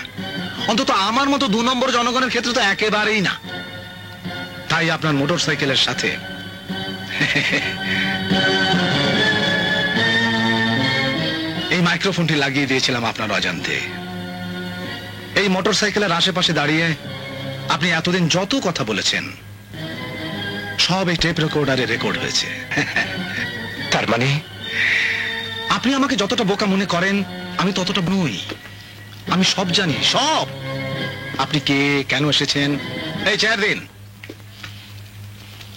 অন্তত আমার মতো 2 নম্বর জনগণের ক্ষেত্রে তো একেবারেই না। তাই আপনার মোটরসাইকেলের সাথে এই মাইক্রোফোনটি লাগিয়ে দিয়েছিলাম আপনার অজান্তে। এই মোটরসাইকেলের আশেপাশে দাঁড়িয়ে আপনি এতদিন যত কথা বলেছেন, সব এই টেপ রেকর্ডারে রেকর্ড হয়েছে। তার মানে আপনি আমাকে যতটা বোকা মনে করেন আমি ততটা নই। আমি সব জানি, সব। আপনি কে, কেন এসেছেন? এই চেয়ার দিন।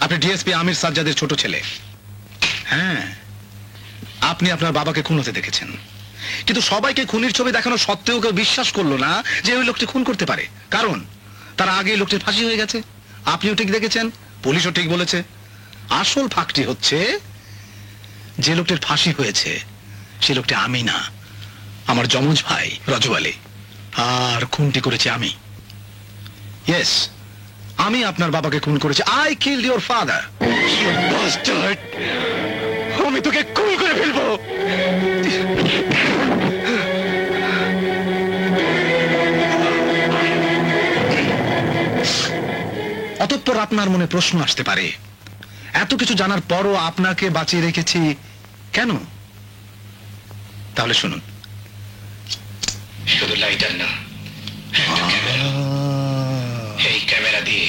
আপনি ডিএসপি আমির সাজ্জাদের ছোট ছেলে। হ্যাঁ, আপনি আপনার বাবাকে খুন হতে দেখেছেন, কিন্তু সবাইকে খুনির ছবি দেখানো সত্ত্বেও কেউ বিশ্বাস করলো না যে ওই লোকটি খুন করতে পারে, কারণ তার আগে লোকটির ফাঁসি হয়ে গেছে। আপনিও ঠিক দেখেছেন, পুলিশও ঠিক বলেছে। আসল ফাঁকটি হচ্ছে যে লোকটির ফাঁসি হয়েছে সে লোকটি আমি না, আমার যমজ ভাই রজব আলী। আর খুনটি করেছি আমি। ইয়েস, আমি আপনার বাবাকে খুন করেছি। I killed your father. আমি তোকে খুন করে ফেলবো। অতঃপর আপনার মনে প্রশ্ন আসতে পারে, এত কিছু জানার পরও আপনাকে বাঁচিয়ে রেখেছি কেন? তাহলে শুনুন। শুধু লাইটার না, এই ক্যামেরা দিয়ে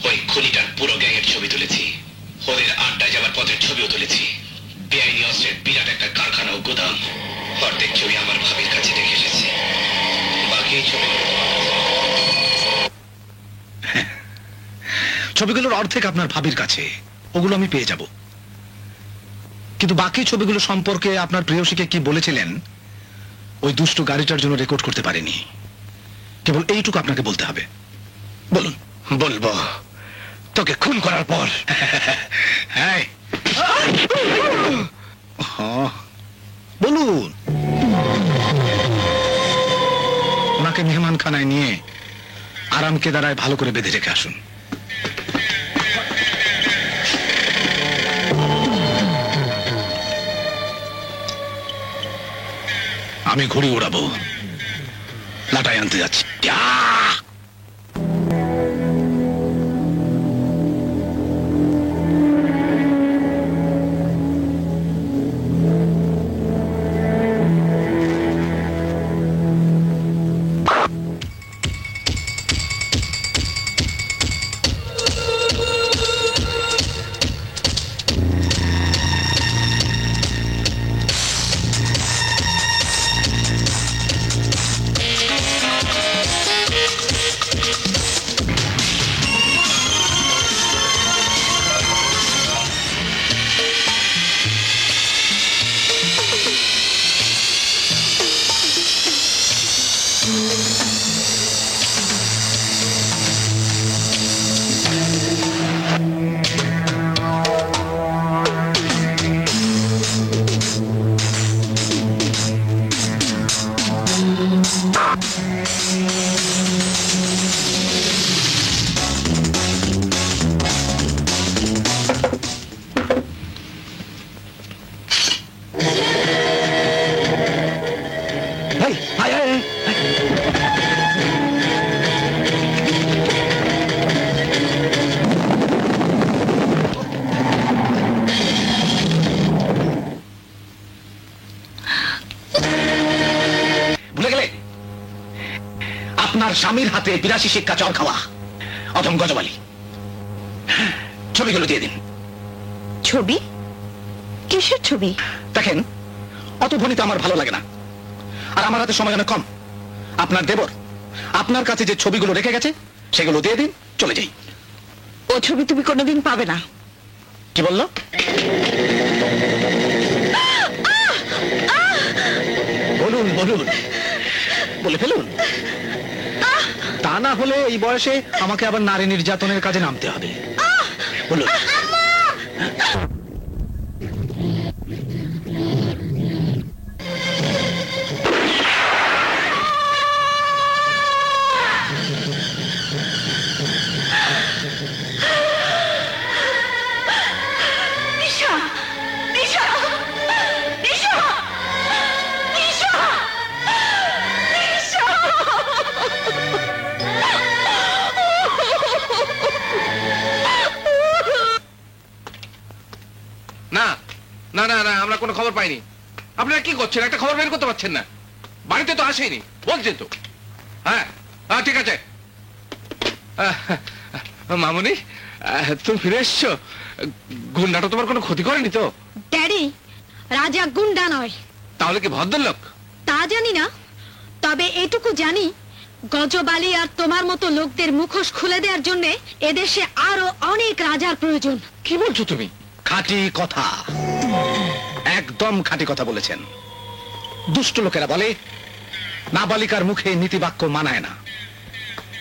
ওই খুনিটার পুরো গ্যাংয়ের ছবি তুলেছি। ওদের আড্ডায় যাওয়ার পথের ছবিও তুলেছি। বেআইনি অস্ত্রের বিরাট একটা কারখানা ও গোদাম, অর্ধেক ছবি আমার ভাবির কাছে রেখে এসেছে। বাকি ছবিগুলোর অর্ধেক আপনার ভাবির কাছে, ওগুলো আমি পেয়ে যাব। কিন্তু বাকি ছবিগুলো সম্পর্কে আপনার প্রেয়সীকে কি বলেছিলেন ওই দুষ্টু গাড়িটার জন্য রেকর্ড করতে পারেনি। কেবল এইটুকু আপনাকে বলতে হবে। বলুন। বলবো তোকে খুন করার পর। হ্যাঁ, বলুন। ওনাকে মেহমানখানায় নিয়ে আরাম কেদারায় ভালো করে বেঁধে রেখে আসুন। আমি ঘুড়ি উড়াবো, লাটাই আনতে যাচ্ছি। আপনার স্বামীর হাতে 82 শিক্ষা চর খাওয়া অধম গজব আলী। ছবিগুলো দিয়ে দিন। ছবি? কিসের ছবি? দেখেন, অত ভনিতা আমার ভালো লাগে না, আর আমার হাতে সময় অনেক কম। আপনার দেবর আপনার কাছে যে ছবিগুলো রেখে গেছে সেগুলো দিয়ে দিন, চলে যাই। ও ছবি তুমি কোনোদিন পাবে না। কি বললো? বলুন বলুন, বলে ফেলুন। তা না হলে এই বয়সে আমাকে আবার নারী নির্যাতনের কাজে নামতে হবে। বলুন। না না না না, আমরা কোনো খবর পাইনি। আপনারা কি করছেন? একটা খবর বের করতে পারছেন না? বাড়িতে তো আসেনি বলছে তো। হ্যাঁ হ্যাঁ, ঠিক আছে। মামুনি, তুমি ফিরে এসছো? গুন্ডাটা তোমার কোনো ক্ষতি করেনি তো? ড্যাডি, রাজা গুন্ডা নয়। তাহলে কি ভদ্রলোক? তা জানি না, তবে এটুকু জানি গজবালি আর তোমার মতো লোকদের মুখোশ খুলে দেওয়ার জন্য এদেশে আরো অনেক রাজার প্রয়োজন। কি বলছো তুমি? খাঁটি কথা, একদম খাঁটি কথা বলেছেন। দুষ্ট লোকেরা বলে নাবালিকার মুখে নীতিবাক্য মানায় না।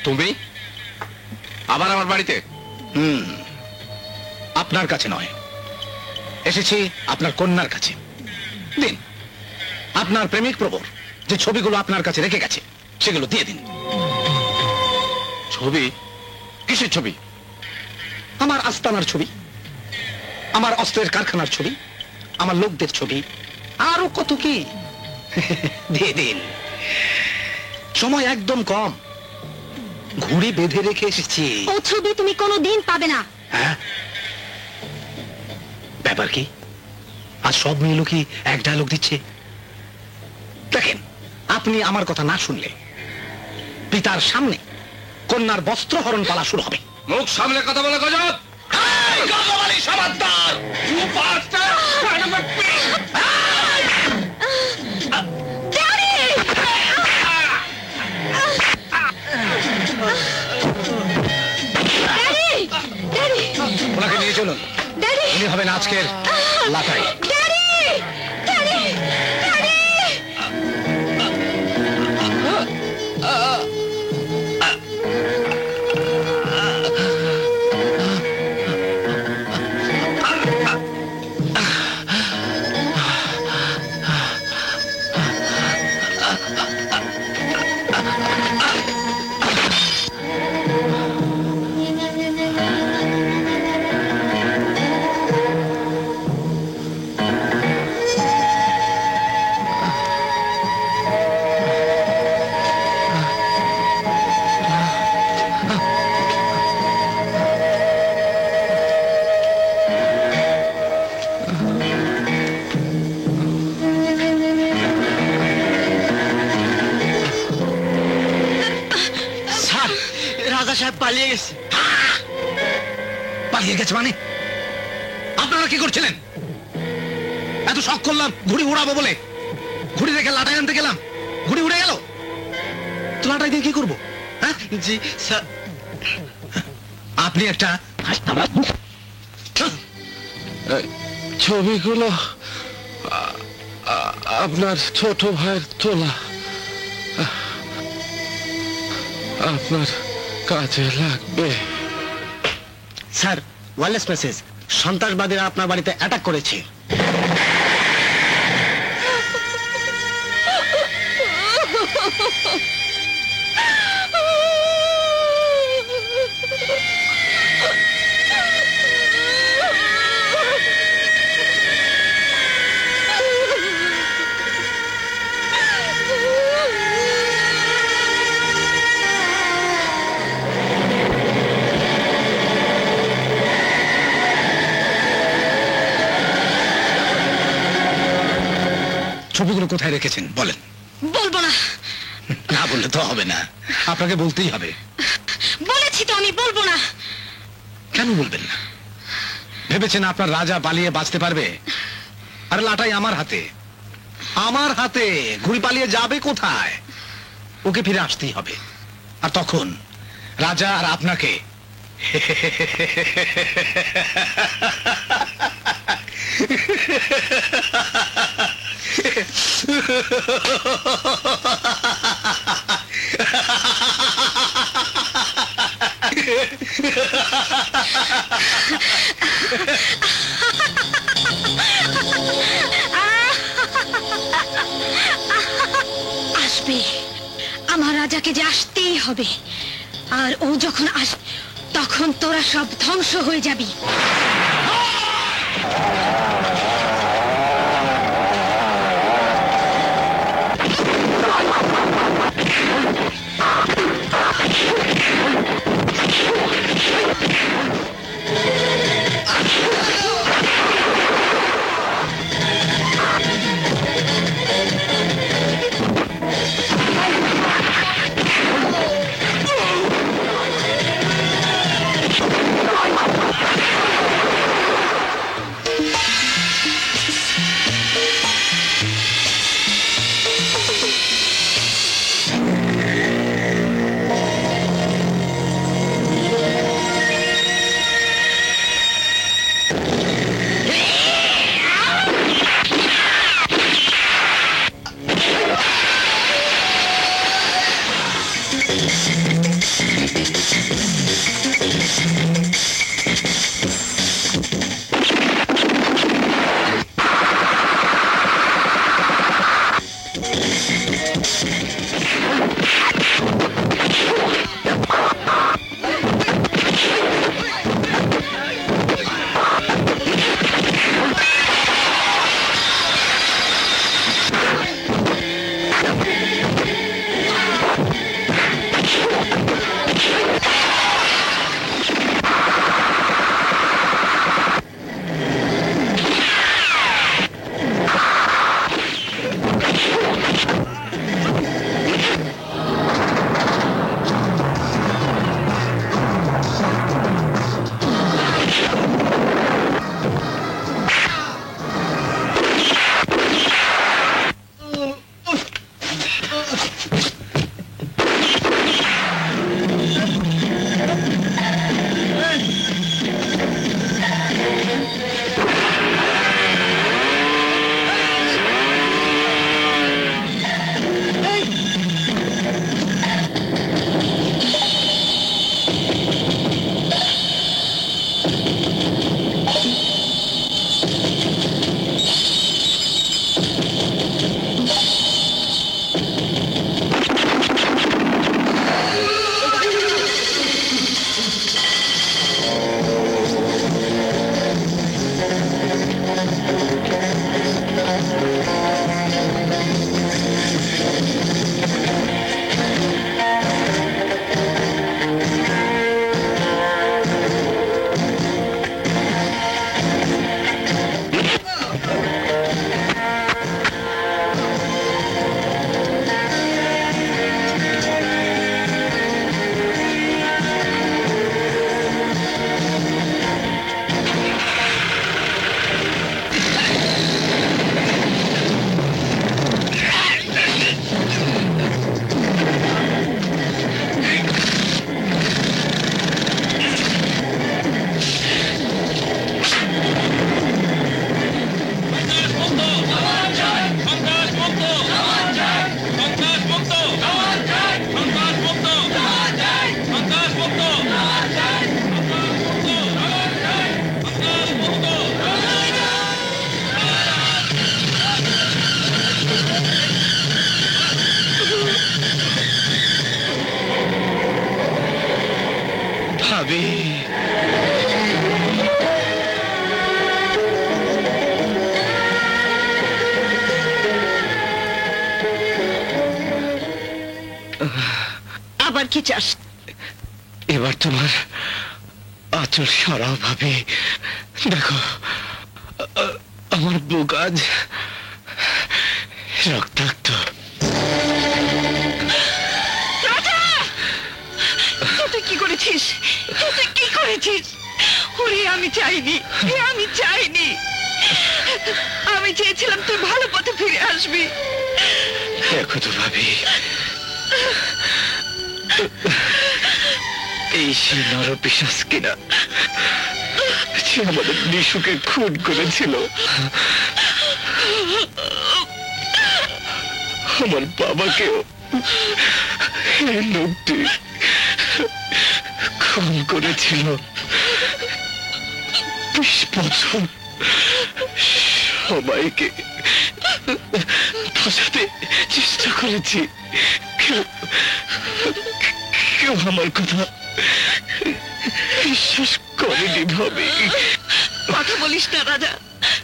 তুমি আবার আমার বাড়িতে? আপনার কাছে নয়, এসেছি আপনার কন্যার কাছে। দিন, আপনার প্রেমিক প্রবর যে ছবিগুলো আপনার কাছে রেখে গেছে সেগুলো দিয়ে দিন। ছবি? কিসের ছবি? আমার আস্তানার ছবি, আমার অস্ত্রের কারখানার ছবি, আমার লোকদের ছবি, আরো কত কি। দিয়ে দিন, সময় একদম কম। ঘুড়ি বেঁধে রেখে এসেছি। ও ছবি তুমি কোনোদিন পাবে না। হ্যাঁ, ব্যাপার কি? আজ সব মেয়ে লোকই এক ডায়লগ দিচ্ছে। দেখেন, আপনি আমার কথা না শুনলে পিতার সামনে কন্যার বস্ত্র হরণ পালা শুরু হবে। মুখ সামনে কথা বলে গজব! ওনাকে নিয়ে চলুন, উনি হবেন আজকের লাটাই। রাজা সাহেব পালিয়ে গেছে। পালিয়ে গেছে মানে? আপনারা কি করছিলেন? এত শখ করলাম ঘুড়ি উড়াবো বলে, ঘুড়ি রেখে লাটাই আনতে গেলাম, ঘুড়ি উড়ে গেল। তো লাটাই দিয়ে কি করবো? হ্যাঁ জি স্যার। আপনি একটা ছবিগুলো আপনার ছোট ভাইয়ের তোলা, আপনার কাজে লাগবে। Sir, wireless message. সন্ত্রাসবাদীরা আপনার বাড়িতে অ্যাটাক করেছে। ছবিগুলো কোথায় রেখেছেন বলেন। বলবো না। না বললে তো হবে না, আপনাকে বলতেই হবে। বলেছি তো আমি বলবো না। কেন বলবেন না? ভেবেছেন আপনার রাজা পালিয়ে বাঁচতে পারবে? আর লাটাই আমার হাতে, আমার হাতে। ঘুড়ি পালিয়ে যাবে কোথায়? ওকে ফিরে আসতেই হবে। আর তখন রাজা আর আপনাকে আসবে, আমার রাজাকে যে আসতেই হবে। আর ও যখন আসবে তখন তোরা সব ধ্বংস হয়ে যাবি। ভাবি, আবার কি চাস? এবার তোমার আঁচল সরাও ভাবি। দেখো আমার বুক আজ রক্তাক্ত। তুই কি করেছিস? তুই কি করেছিস? ওরে আমি চাইনি, আমি চাইনি। আমি চেয়েছিলাম তুই ভালো পথে ফিরে আসবি। দেখো তো ভাবি, এই সেই নরপিশাচ কিনা যে আমাদের নিশুকে খুন করেছিল। আমার বাবাকেও এই লোকটি খুন করেছিল। 20 বছর সবাইকে বোঝাতে চেষ্টা করেছি, কেউ আমার কথা বিশ্বাস করেনি ভাবি। কথা বলিস না রাজা,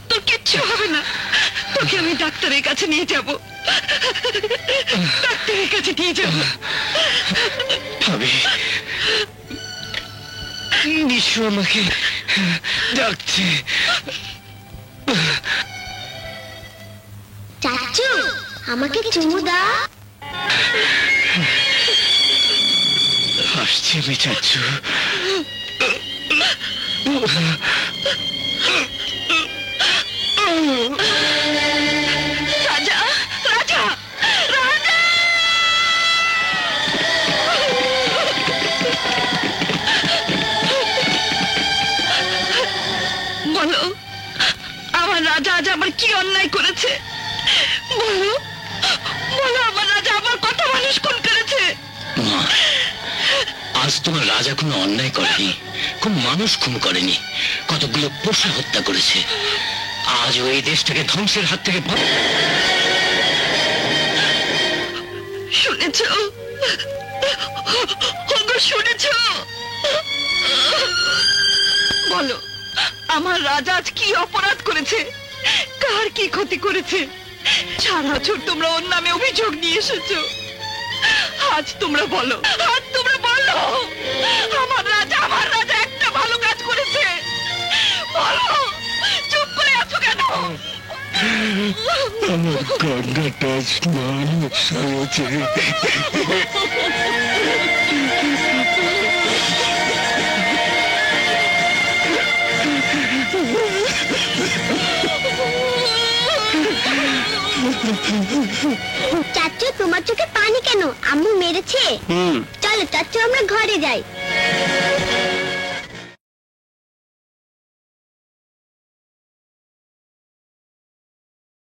তোর কিচ্ছু হবে না। তোকে আমি ডাক্তারের কাছে নিয়ে যাব, ডাক্তারের কাছে নিয়ে যাব। ভাবি, নিশু আমাকে ডাকছে। চাচু, আমাকে চুমু দাও। আসছি আমি চাচু। রাজা, রাজা, রাজা! বলো, আমার রাজা আজ আমার কি অন্যায় করেছে? বলো, বলো আমার রাজা আমার কত মানুষ খুন করেছে। মা, আজ তোমার রাজা কোনো অন্যায় করেনি, কোন মানুষ খুন করেনি, কতগুলো পশু হত্যা করেছে। আজ ওই দেশটাকে ধ্বংসের হাত থেকে শুনেছ? ওগো শুনেছ? বলো, আমার রাজা আজ কি অপরাধ করেছে? কার কি ক্ষতি করেছে? সারা বছর তোমরা ওর নামে অভিযোগ নিয়ে এসেছো। আজ তোমরা বলো, আজ তোমরা বলো, আমার রাজা একটা ভালো কাজ করেছে? বলো, চুপ করে আছো কেন? আমার গঙ্গাটা স্নান হয়েছে। চাচু, তোমার চোখে পানি কেন? আম্মু মেরেছে? চলো চাচু, আমরা ঘরে যাই।